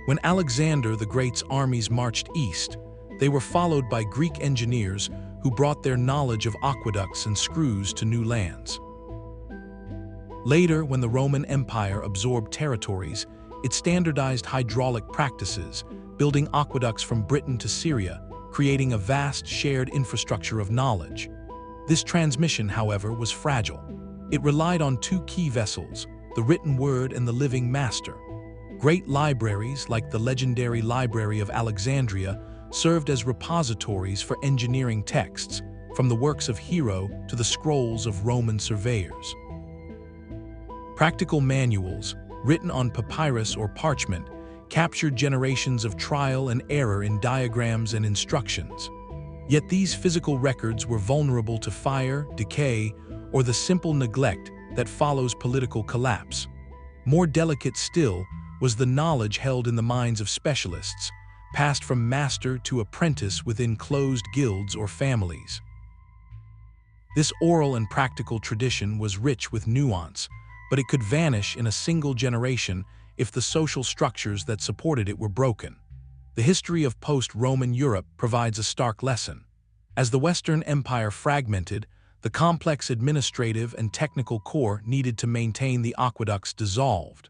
When Alexander the Great's armies marched east, they were followed by Greek engineers who brought their knowledge of aqueducts and screws to new lands. Later, when the Roman Empire absorbed territories, it standardized hydraulic practices, building aqueducts from Britain to Syria, creating a vast shared infrastructure of knowledge. This transmission, however, was fragile. It relied on two key vessels, the written word and the living master. Great libraries, like the legendary Library of Alexandria, served as repositories for engineering texts, from the works of Hero to the scrolls of Roman surveyors. Practical manuals, written on papyrus or parchment, captured generations of trial and error in diagrams and instructions. Yet these physical records were vulnerable to fire, decay, or the simple neglect that follows political collapse. More delicate still was the knowledge held in the minds of specialists, passed from master to apprentice within closed guilds or families. This oral and practical tradition was rich with nuance, but it could vanish in a single generation if the social structures that supported it were broken. The history of post-Roman Europe provides a stark lesson. As the Western Empire fragmented, the complex administrative and technical core needed to maintain the aqueducts dissolved.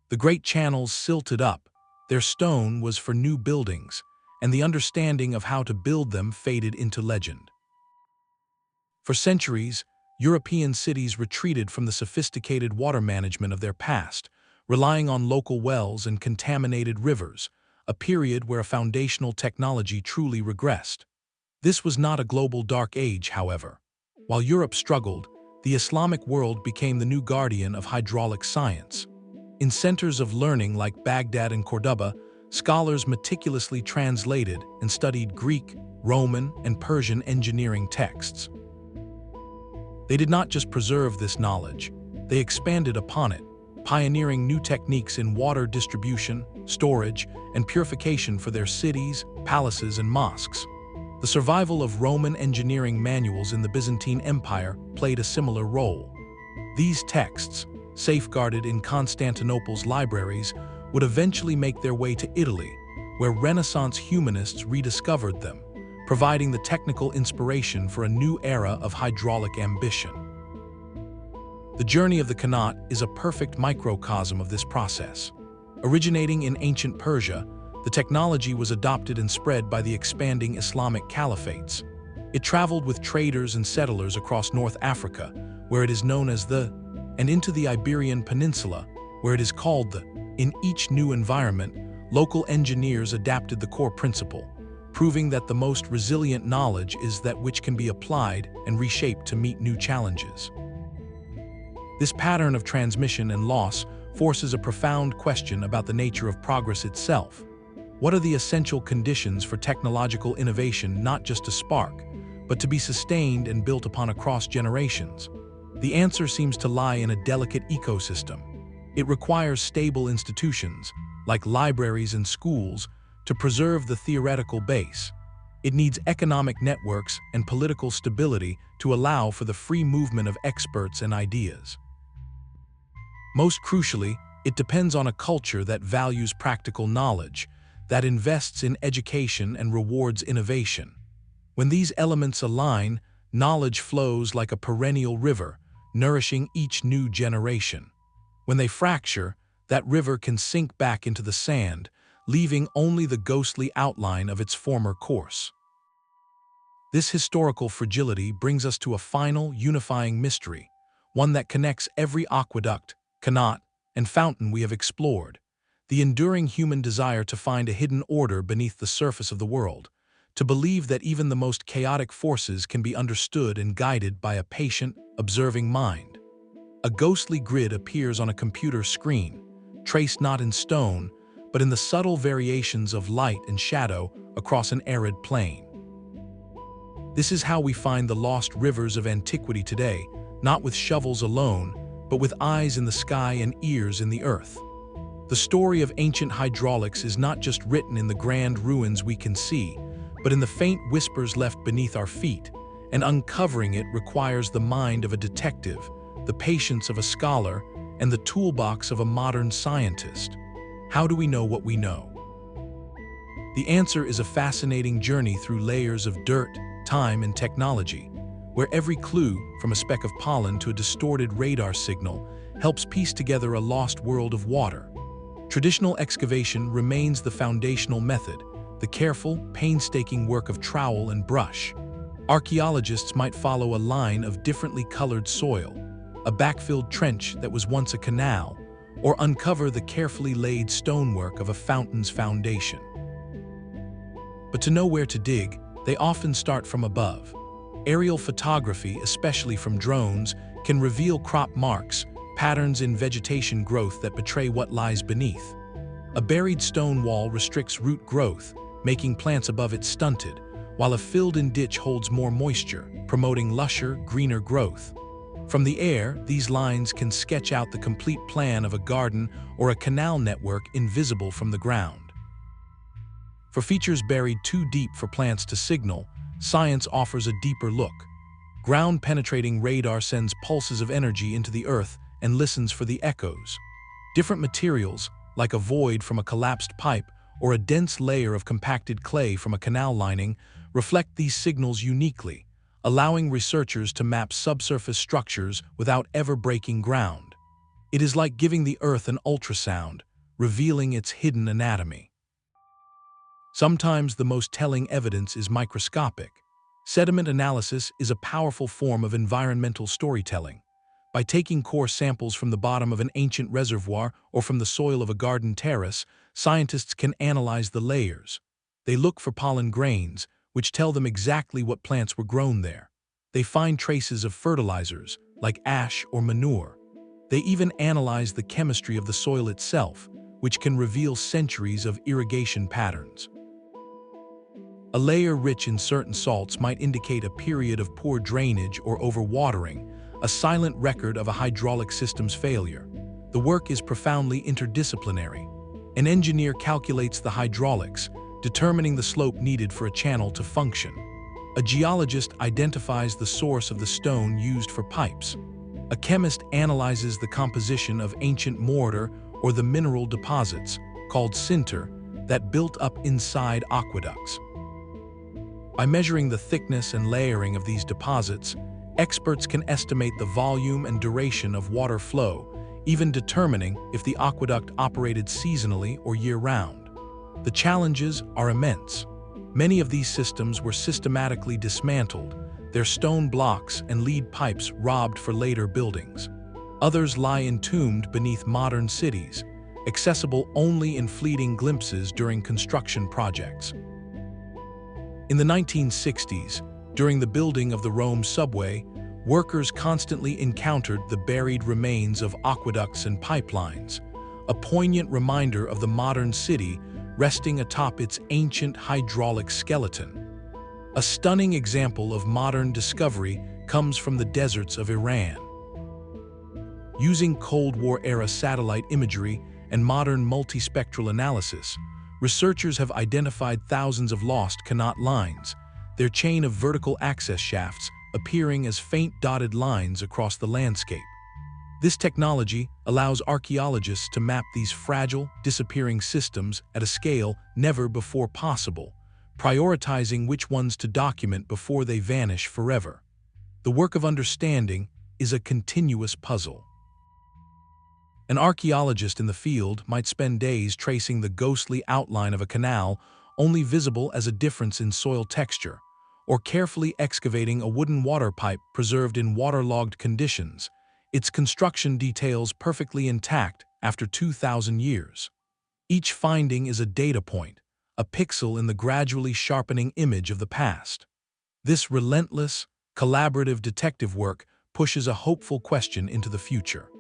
The great channels silted up, their stone was for new buildings, and the understanding of how to build them faded into legend. For centuries, European cities retreated from the sophisticated water management of their past, relying on local wells and contaminated rivers, a period where a foundational technology truly regressed. This was not a global dark age, however. While Europe struggled, the Islamic world became the new guardian of hydraulic science. In centers of learning like Baghdad and Cordoba, scholars meticulously translated and studied Greek, Roman, and Persian engineering texts. They did not just preserve this knowledge, they expanded upon it, pioneering new techniques in water distribution, storage, and purification for their cities, palaces, and mosques. The survival of Roman engineering manuals in the Byzantine Empire played a similar role. These texts, safeguarded in Constantinople's libraries, would eventually make their way to Italy, where Renaissance humanists rediscovered them, providing the technical inspiration for a new era of hydraulic ambition. The journey of the Qanat is a perfect microcosm of this process. Originating in ancient Persia, the technology was adopted and spread by the expanding Islamic caliphates. It traveled with traders and settlers across North Africa, where it is known as the, and into the Iberian Peninsula, where it is called the. In each new environment, local engineers adapted the core principle, proving that the most resilient knowledge is that which can be applied and reshaped to meet new challenges. This pattern of transmission and loss forces a profound question about the nature of progress itself. What are the essential conditions for technological innovation not just to spark, but to be sustained and built upon across generations? The answer seems to lie in a delicate ecosystem. It requires stable institutions, like libraries and schools, to preserve the theoretical base. It needs economic networks and political stability to allow for the free movement of experts and ideas. Most crucially, it depends on a culture that values practical knowledge, that invests in education and rewards innovation. When these elements align, knowledge flows like a perennial river, nourishing each new generation. When they fracture, that river can sink back into the sand, leaving only the ghostly outline of its former course. This historical fragility brings us to a final, unifying mystery, one that connects every aqueduct, qanat, and fountain we have explored: the enduring human desire to find a hidden order beneath the surface of the world, to believe that even the most chaotic forces can be understood and guided by a patient, observing mind. A ghostly grid appears on a computer screen, traced not in stone, but in the subtle variations of light and shadow across an arid plain. This is how we find the lost rivers of antiquity today, not with shovels alone, but with eyes in the sky and ears in the earth. The story of ancient hydraulics is not just written in the grand ruins we can see, but in the faint whispers left beneath our feet, and uncovering it requires the mind of a detective, the patience of a scholar, and the toolbox of a modern scientist. How do we know what we know? The answer is a fascinating journey through layers of dirt, time, and technology, where every clue, from a speck of pollen to a distorted radar signal, helps piece together a lost world of water. Traditional excavation remains the foundational method, the careful, painstaking work of trowel and brush. Archaeologists might follow a line of differently colored soil, a backfilled trench that was once a canal, or uncover the carefully laid stonework of a fountain's foundation. But to know where to dig, they often start from above. Aerial photography, especially from drones, can reveal crop marks, patterns in vegetation growth that betray what lies beneath. A buried stone wall restricts root growth, making plants above it stunted, while a filled-in ditch holds more moisture, promoting lusher, greener growth. From the air, these lines can sketch out the complete plan of a garden or a canal network invisible from the ground. For features buried too deep for plants to signal, science offers a deeper look. Ground-penetrating radar sends pulses of energy into the earth and listens for the echoes. Different materials, like a void from a collapsed pipe or a dense layer of compacted clay from a canal lining, reflect these signals uniquely, allowing researchers to map subsurface structures without ever breaking ground. It is like giving the Earth an ultrasound, revealing its hidden anatomy. Sometimes the most telling evidence is microscopic. Sediment analysis is a powerful form of environmental storytelling. By taking core samples from the bottom of an ancient reservoir or from the soil of a garden terrace, scientists can analyze the layers. They look for pollen grains, which tell them exactly what plants were grown there. They find traces of fertilizers, like ash or manure. They even analyze the chemistry of the soil itself, which can reveal centuries of irrigation patterns. A layer rich in certain salts might indicate a period of poor drainage or overwatering, a silent record of a hydraulic system's failure. The work is profoundly interdisciplinary. An engineer calculates the hydraulics, determining the slope needed for a channel to function. A geologist identifies the source of the stone used for pipes. A chemist analyzes the composition of ancient mortar or the mineral deposits, called sinter, that built up inside aqueducts. By measuring the thickness and layering of these deposits, experts can estimate the volume and duration of water flow, even determining if the aqueduct operated seasonally or year-round. The challenges are immense. Many of these systems were systematically dismantled, their stone blocks and lead pipes robbed for later buildings. Others lie entombed beneath modern cities, accessible only in fleeting glimpses during construction projects. In the 1960s, during the building of the Rome subway, workers constantly encountered the buried remains of aqueducts and pipelines, a poignant reminder of the modern city resting atop its ancient hydraulic skeleton. A stunning example of modern discovery comes from the deserts of Iran. Using Cold War-era satellite imagery and modern multispectral analysis, researchers have identified thousands of lost Qanat lines, their chain of vertical access shafts appearing as faint dotted lines across the landscape. This technology allows archaeologists to map these fragile, disappearing systems at a scale never before possible, prioritizing which ones to document before they vanish forever. The work of understanding is a continuous puzzle. An archaeologist in the field might spend days tracing the ghostly outline of a canal, only visible as a difference in soil texture, or carefully excavating a wooden water pipe preserved in waterlogged conditions, its construction details perfectly intact after 2,000 years. Each finding is a data point, a pixel in the gradually sharpening image of the past. This relentless, collaborative detective work pushes a hopeful question into the future.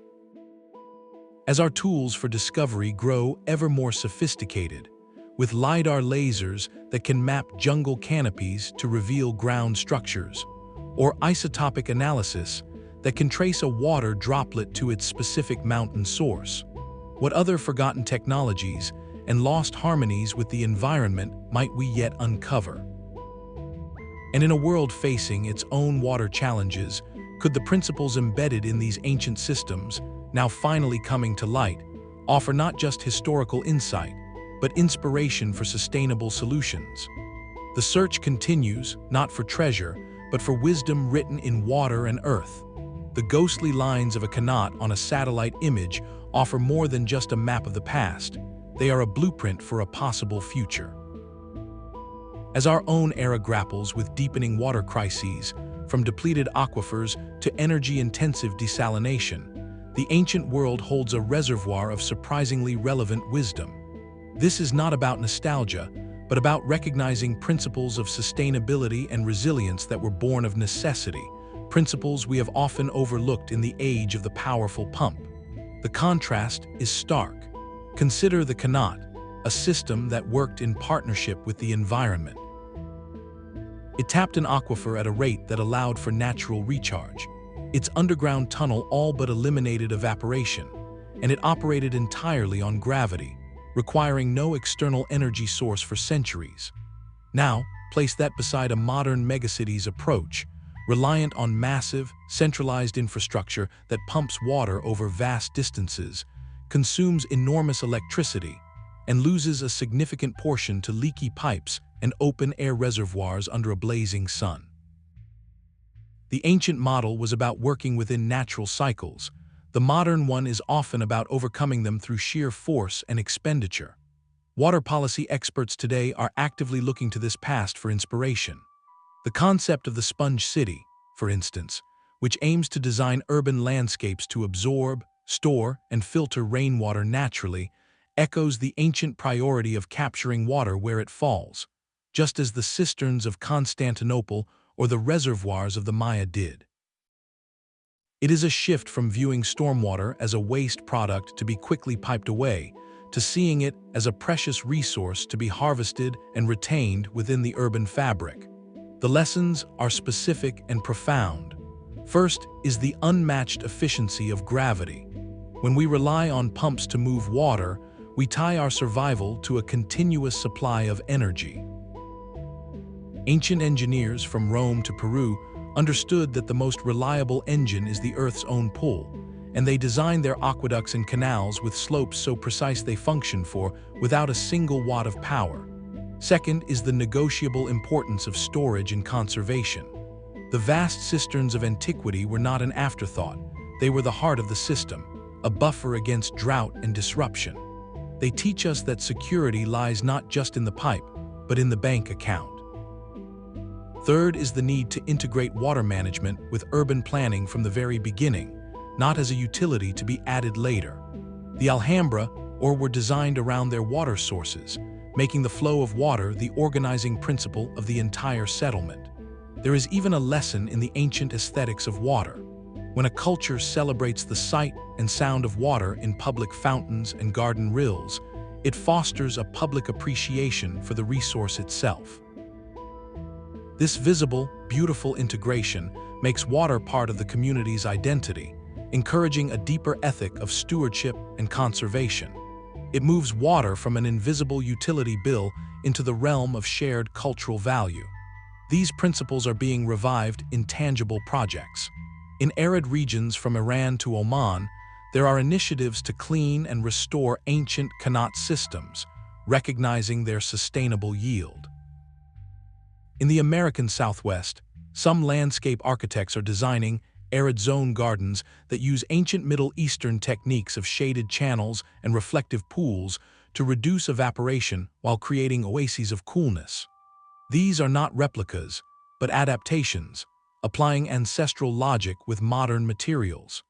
As our tools for discovery grow ever more sophisticated, with LiDAR lasers that can map jungle canopies to reveal ground structures, or isotopic analysis that can trace a water droplet to its specific mountain source, what other forgotten technologies and lost harmonies with the environment might we yet uncover? And in a world facing its own water challenges, could the principles embedded in these ancient systems, now finally coming to light, offer not just historical insight, but inspiration for sustainable solutions? The search continues, not for treasure, but for wisdom written in water and earth. The ghostly lines of a Qanat on a satellite image offer more than just a map of the past. They are a blueprint for a possible future. As our own era grapples with deepening water crises, from depleted aquifers to energy-intensive desalination, the ancient world holds a reservoir of surprisingly relevant wisdom. This is not about nostalgia, but about recognizing principles of sustainability and resilience that were born of necessity, principles we have often overlooked in the age of the powerful pump. The contrast is stark. Consider the Qanat, a system that worked in partnership with the environment. It tapped an aquifer at a rate that allowed for natural recharge. Its underground tunnel all but eliminated evaporation, and it operated entirely on gravity, requiring no external energy source for centuries. Now, place that beside a modern megacity's approach, reliant on massive, centralized infrastructure that pumps water over vast distances, consumes enormous electricity, and loses a significant portion to leaky pipes and open-air reservoirs under a blazing sun. The ancient model was about working within natural cycles. The modern one is often about overcoming them through sheer force and expenditure. Water policy experts today are actively looking to this past for inspiration. The concept of the sponge city, for instance, which aims to design urban landscapes to absorb, store, and filter rainwater naturally, echoes the ancient priority of capturing water where it falls, just as the cisterns of Constantinople or the reservoirs of the Maya did. It is a shift from viewing stormwater as a waste product to be quickly piped away, to seeing it as a precious resource to be harvested and retained within the urban fabric. The lessons are specific and profound. First is the unmatched efficiency of gravity. When we rely on pumps to move water, we tie our survival to a continuous supply of energy. Ancient engineers from Rome to Peru understood that the most reliable engine is the Earth's own pull, and they designed their aqueducts and canals with slopes so precise they function without a single watt of power. Second is the negotiable importance of storage and conservation. The vast cisterns of antiquity were not an afterthought. They were the heart of the system, a buffer against drought and disruption. They teach us that security lies not just in the pipe, but in the bank account. Third is the need to integrate water management with urban planning from the very beginning, not as a utility to be added later. The Alhambra were designed around their water sources, making the flow of water the organizing principle of the entire settlement. There is even a lesson in the ancient aesthetics of water. When a culture celebrates the sight and sound of water in public fountains and garden rills, it fosters a public appreciation for the resource itself. This visible, beautiful integration makes water part of the community's identity, encouraging a deeper ethic of stewardship and conservation. It moves water from an invisible utility bill into the realm of shared cultural value. These principles are being revived in tangible projects. In arid regions from Iran to Oman, there are initiatives to clean and restore ancient Qanat systems, recognizing their sustainable yield. In the American Southwest, some landscape architects are designing arid zone gardens that use ancient Middle Eastern techniques of shaded channels and reflective pools to reduce evaporation while creating oases of coolness. These are not replicas, but adaptations, applying ancestral logic with modern materials.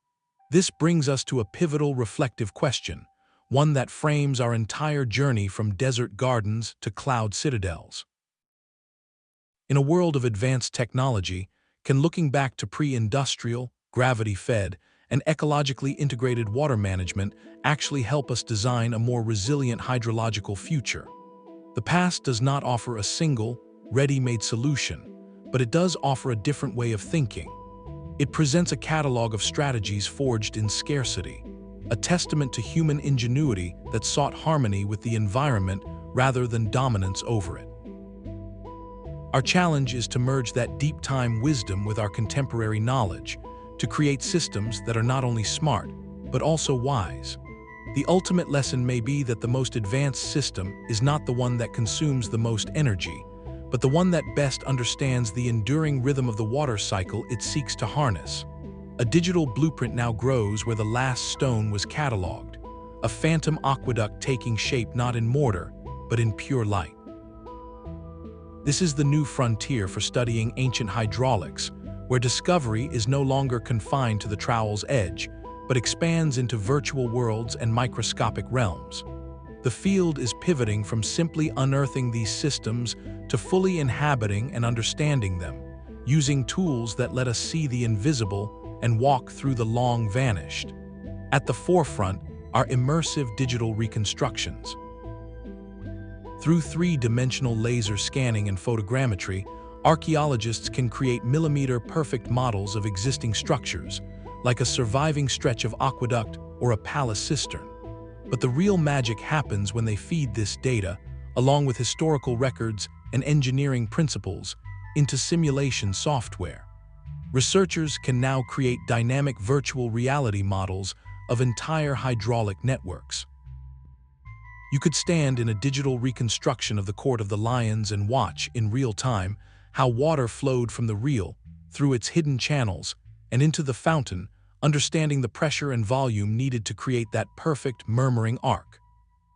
This brings us to a pivotal reflective question, one that frames our entire journey from desert gardens to cloud citadels. In a world of advanced technology, can looking back to pre-industrial, gravity-fed, and ecologically integrated water management actually help us design a more resilient hydrological future? The past does not offer a single, ready-made solution, but it does offer a different way of thinking. It presents a catalog of strategies forged in scarcity, a testament to human ingenuity that sought harmony with the environment rather than dominance over it. Our challenge is to merge that deep-time wisdom with our contemporary knowledge, to create systems that are not only smart, but also wise. The ultimate lesson may be that the most advanced system is not the one that consumes the most energy, but the one that best understands the enduring rhythm of the water cycle it seeks to harness. A digital blueprint now grows where the last stone was cataloged, a phantom aqueduct taking shape not in mortar, but in pure light. This is the new frontier for studying ancient hydraulics, where discovery is no longer confined to the trowel's edge, but expands into virtual worlds and microscopic realms. The field is pivoting from simply unearthing these systems to fully inhabiting and understanding them, using tools that let us see the invisible and walk through the long vanished. At the forefront are immersive digital reconstructions. Through three-dimensional laser scanning and photogrammetry, archaeologists can create millimeter-perfect models of existing structures, like a surviving stretch of aqueduct or a palace cistern. But the real magic happens when they feed this data, along with historical records and engineering principles, into simulation software. Researchers can now create dynamic virtual reality models of entire hydraulic networks. You could stand in a digital reconstruction of the Court of the Lions and watch, in real time, how water flowed from the reel, through its hidden channels, and into the fountain, understanding the pressure and volume needed to create that perfect, murmuring arc.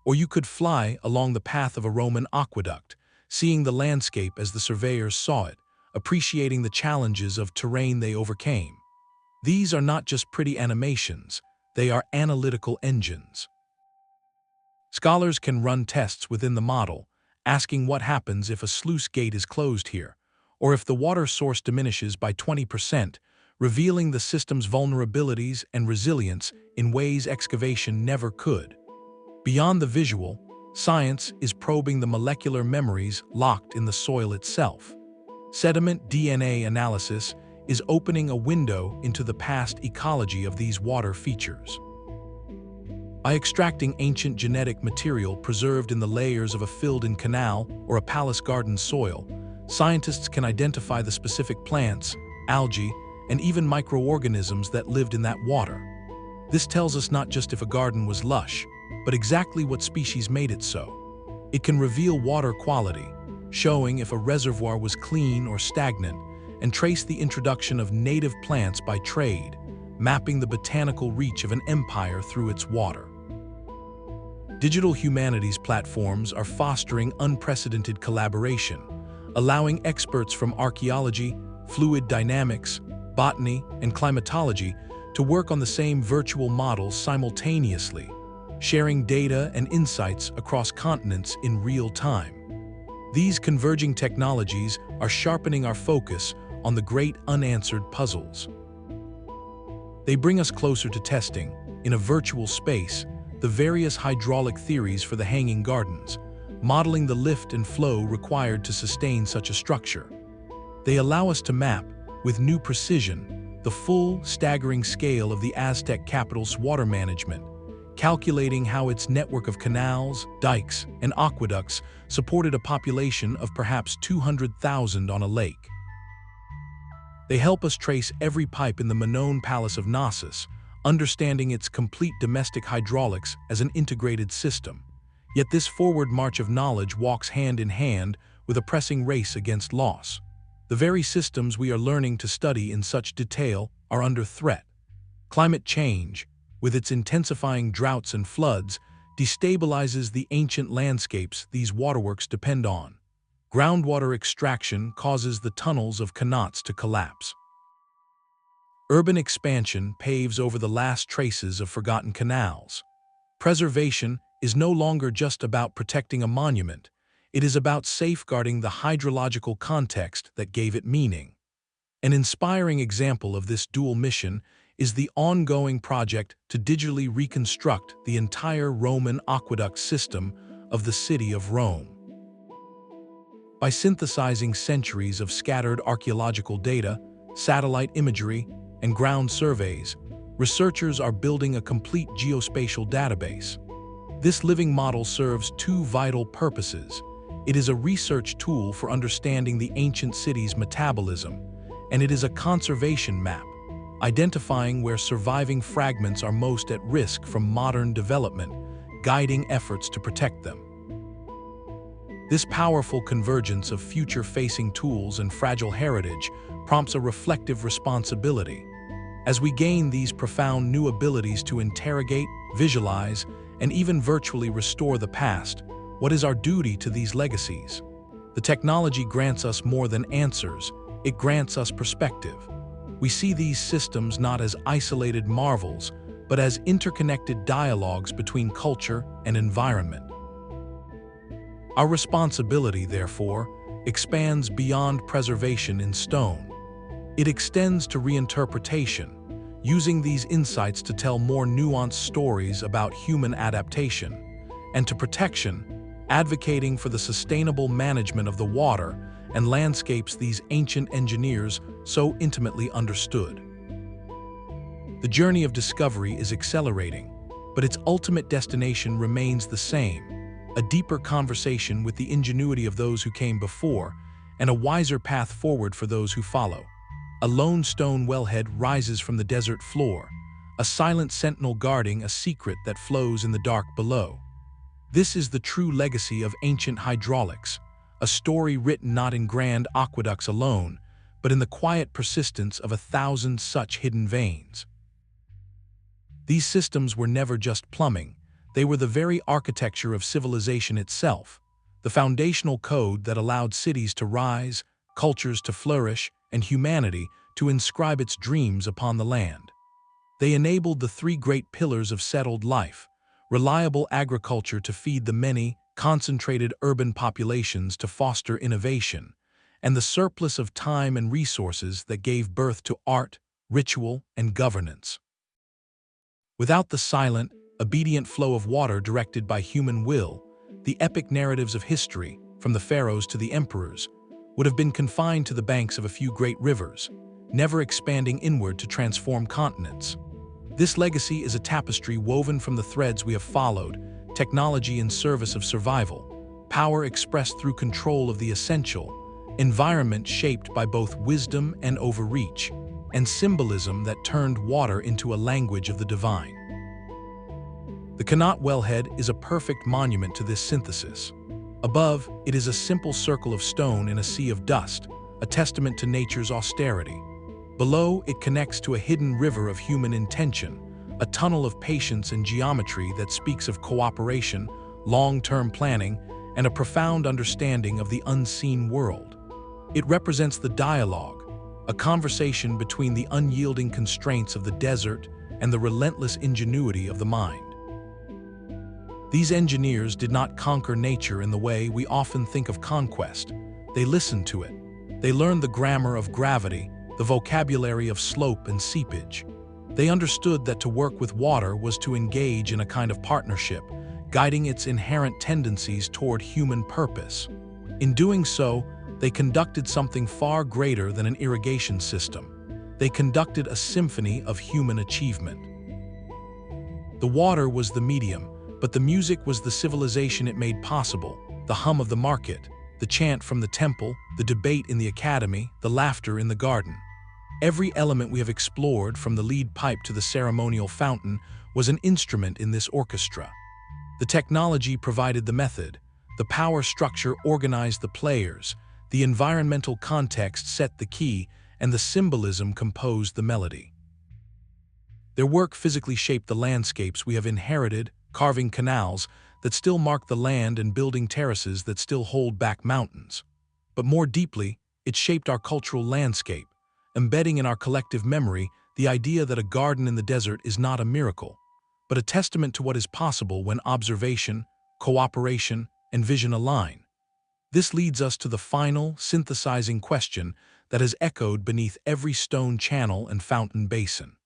Or you could fly along the path of a Roman aqueduct, seeing the landscape as the surveyors saw it, appreciating the challenges of terrain they overcame. These are not just pretty animations, they are analytical engines. Scholars can run tests within the model, asking what happens if a sluice gate is closed here, or if the water source diminishes by 20%, revealing the system's vulnerabilities and resilience in ways excavation never could. Beyond the visual, science is probing the molecular memories locked in the soil itself. Sediment DNA analysis is opening a window into the past ecology of these water features. By extracting ancient genetic material preserved in the layers of a filled-in canal or a palace garden soil, scientists can identify the specific plants, algae, and even microorganisms that lived in that water. This tells us not just if a garden was lush, but exactly what species made it so. It can reveal water quality, showing if a reservoir was clean or stagnant, and trace the introduction of native plants by trade, mapping the botanical reach of an empire through its water. Digital humanities platforms are fostering unprecedented collaboration, allowing experts from archaeology, fluid dynamics, botany, and climatology to work on the same virtual models simultaneously, sharing data and insights across continents in real time. These converging technologies are sharpening our focus on the great unanswered puzzles. They bring us closer to testing, in a virtual space, the various hydraulic theories for the hanging gardens, modeling the lift and flow required to sustain such a structure. They allow us to map, with new precision, the full, staggering scale of the Aztec capital's water management, calculating how its network of canals, dikes, and aqueducts supported a population of perhaps 200,000 on a lake. They help us trace every pipe in the Minoan palace of Knossos, understanding its complete domestic hydraulics as an integrated system. Yet this forward march of knowledge walks hand in hand with a pressing race against loss. The very systems we are learning to study in such detail are under threat. Climate change, with its intensifying droughts and floods, destabilizes the ancient landscapes these waterworks depend on. Groundwater extraction causes the tunnels of Qanats to collapse. Urban expansion paves over the last traces of forgotten canals. Preservation is no longer just about protecting a monument, it is about safeguarding the hydrological context that gave it meaning. An inspiring example of this dual mission is the ongoing project to digitally reconstruct the entire Roman aqueduct system of the city of Rome. By synthesizing centuries of scattered archaeological data, satellite imagery, and ground surveys, researchers are building a complete geospatial database. This living model serves two vital purposes. It is a research tool for understanding the ancient city's metabolism, and it is a conservation map, identifying where surviving fragments are most at risk from modern development, guiding efforts to protect them. This powerful convergence of future-facing tools and fragile heritage prompts a reflective responsibility. As we gain these profound new abilities to interrogate, visualize, and even virtually restore the past, what is our duty to these legacies? The technology grants us more than answers, it grants us perspective. We see these systems not as isolated marvels, but as interconnected dialogues between culture and environment. Our responsibility, therefore, expands beyond preservation in stone. It extends to reinterpretation, using these insights to tell more nuanced stories about human adaptation, and to protection, advocating for the sustainable management of the water and landscapes these ancient engineers so intimately understood. The journey of discovery is accelerating, but its ultimate destination remains the same: a deeper conversation with the ingenuity of those who came before, and a wiser path forward for those who follow. A lone stone wellhead rises from the desert floor, a silent sentinel guarding a secret that flows in the dark below. This is the true legacy of ancient hydraulics, a story written not in grand aqueducts alone, but in the quiet persistence of 1,000 such hidden veins. These systems were never just plumbing, they were the very architecture of civilization itself, the foundational code that allowed cities to rise, cultures to flourish, and humanity to inscribe its dreams upon the land. They enabled the three great pillars of settled life: reliable agriculture to feed the many, concentrated urban populations to foster innovation, and the surplus of time and resources that gave birth to art, ritual, and governance. Without the silent, obedient flow of water directed by human will, the epic narratives of history, from the pharaohs to the emperors, would have been confined to the banks of a few great rivers, never expanding inward to transform continents. This legacy is a tapestry woven from the threads we have followed: technology in service of survival, power expressed through control of the essential, environment shaped by both wisdom and overreach, and symbolism that turned water into a language of the divine. The Qanat wellhead is a perfect monument to this synthesis. Above, it is a simple circle of stone in a sea of dust, a testament to nature's austerity. Below, it connects to a hidden river of human intention, a tunnel of patience and geometry that speaks of cooperation, long-term planning, and a profound understanding of the unseen world. It represents the dialogue, a conversation between the unyielding constraints of the desert and the relentless ingenuity of the mind. These engineers did not conquer nature in the way we often think of conquest. They listened to it. They learned the grammar of gravity, the vocabulary of slope and seepage. They understood that to work with water was to engage in a kind of partnership, guiding its inherent tendencies toward human purpose. In doing so, they conducted something far greater than an irrigation system. They conducted a symphony of human achievement. The water was the medium, but the music was the civilization it made possible: the hum of the market, the chant from the temple, the debate in the academy, the laughter in the garden. Every element we have explored, from the lead pipe to the ceremonial fountain, was an instrument in this orchestra. The technology provided the method, the power structure organized the players, the environmental context set the key, and the symbolism composed the melody. Their work physically shaped the landscapes we have inherited, carving canals that still mark the land and building terraces that still hold back mountains. But more deeply, it shaped our cultural landscape, embedding in our collective memory the idea that a garden in the desert is not a miracle, but a testament to what is possible when observation, cooperation, and vision align. This leads us to the final, synthesizing question that has echoed beneath every stone channel and fountain basin.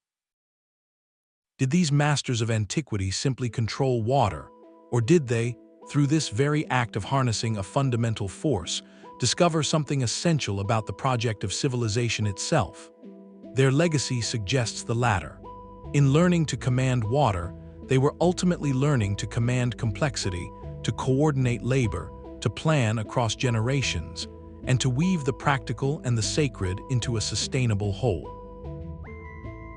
Did these masters of antiquity simply control water, or did they, through this very act of harnessing a fundamental force, discover something essential about the project of civilization itself? Their legacy suggests the latter. In learning to command water, they were ultimately learning to command complexity, to coordinate labor, to plan across generations, and to weave the practical and the sacred into a sustainable whole.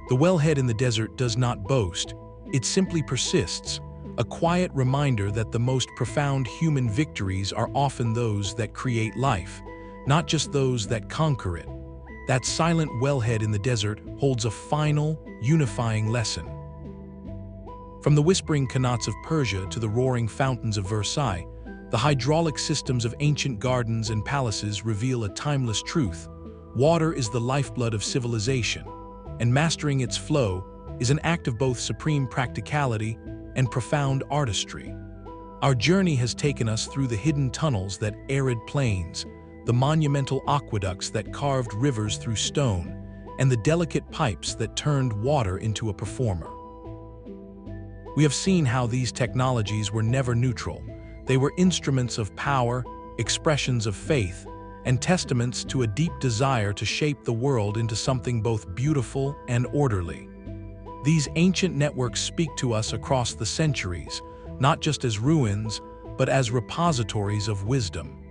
The wellhead in the desert does not boast, it simply persists, a quiet reminder that the most profound human victories are often those that create life, not just those that conquer it. That silent wellhead in the desert holds a final, unifying lesson. From the whispering qanats of Persia to the roaring fountains of Versailles, the hydraulic systems of ancient gardens and palaces reveal a timeless truth: water is the lifeblood of civilization, and mastering its flow is an act of both supreme practicality and profound artistry. Our journey has taken us through the hidden tunnels that arid plains, the monumental aqueducts that carved rivers through stone, and the delicate pipes that turned water into a performer. We have seen how these technologies were never neutral. They were instruments of power, expressions of faith, and testaments to a deep desire to shape the world into something both beautiful and orderly. These ancient networks speak to us across the centuries, not just as ruins, but as repositories of wisdom.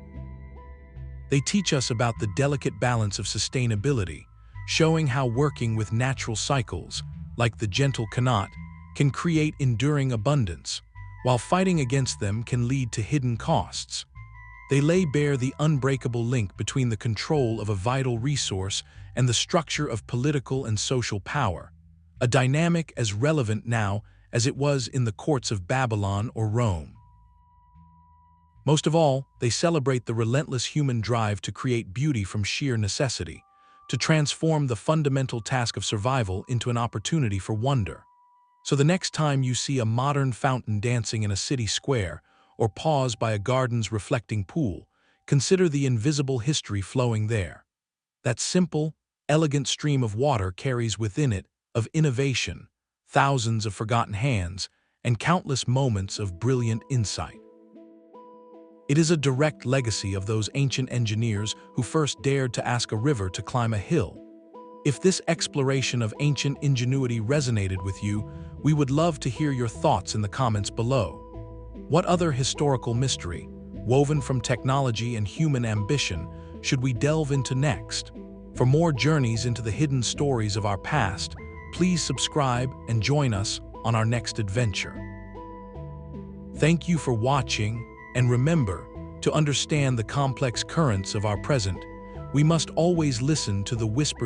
They teach us about the delicate balance of sustainability, showing how working with natural cycles, like the gentle Qanat, can create enduring abundance, while fighting against them can lead to hidden costs. They lay bare the unbreakable link between the control of a vital resource and the structure of political and social power, a dynamic as relevant now as it was in the courts of Babylon or Rome. Most of all, they celebrate the relentless human drive to create beauty from sheer necessity, to transform the fundamental task of survival into an opportunity for wonder. So the next time you see a modern fountain dancing in a city square, or pause by a garden's reflecting pool, consider the invisible history flowing there. That simple, elegant stream of water carries within it of innovation, thousands of forgotten hands, and countless moments of brilliant insight. It is a direct legacy of those ancient engineers who first dared to ask a river to climb a hill. If this exploration of ancient ingenuity resonated with you, we would love to hear your thoughts in the comments below. What other historical mystery, woven from technology and human ambition, should we delve into next? For more journeys into the hidden stories of our past, please subscribe and join us on our next adventure. Thank you for watching, and remember, to understand the complex currents of our present, we must always listen to the whispers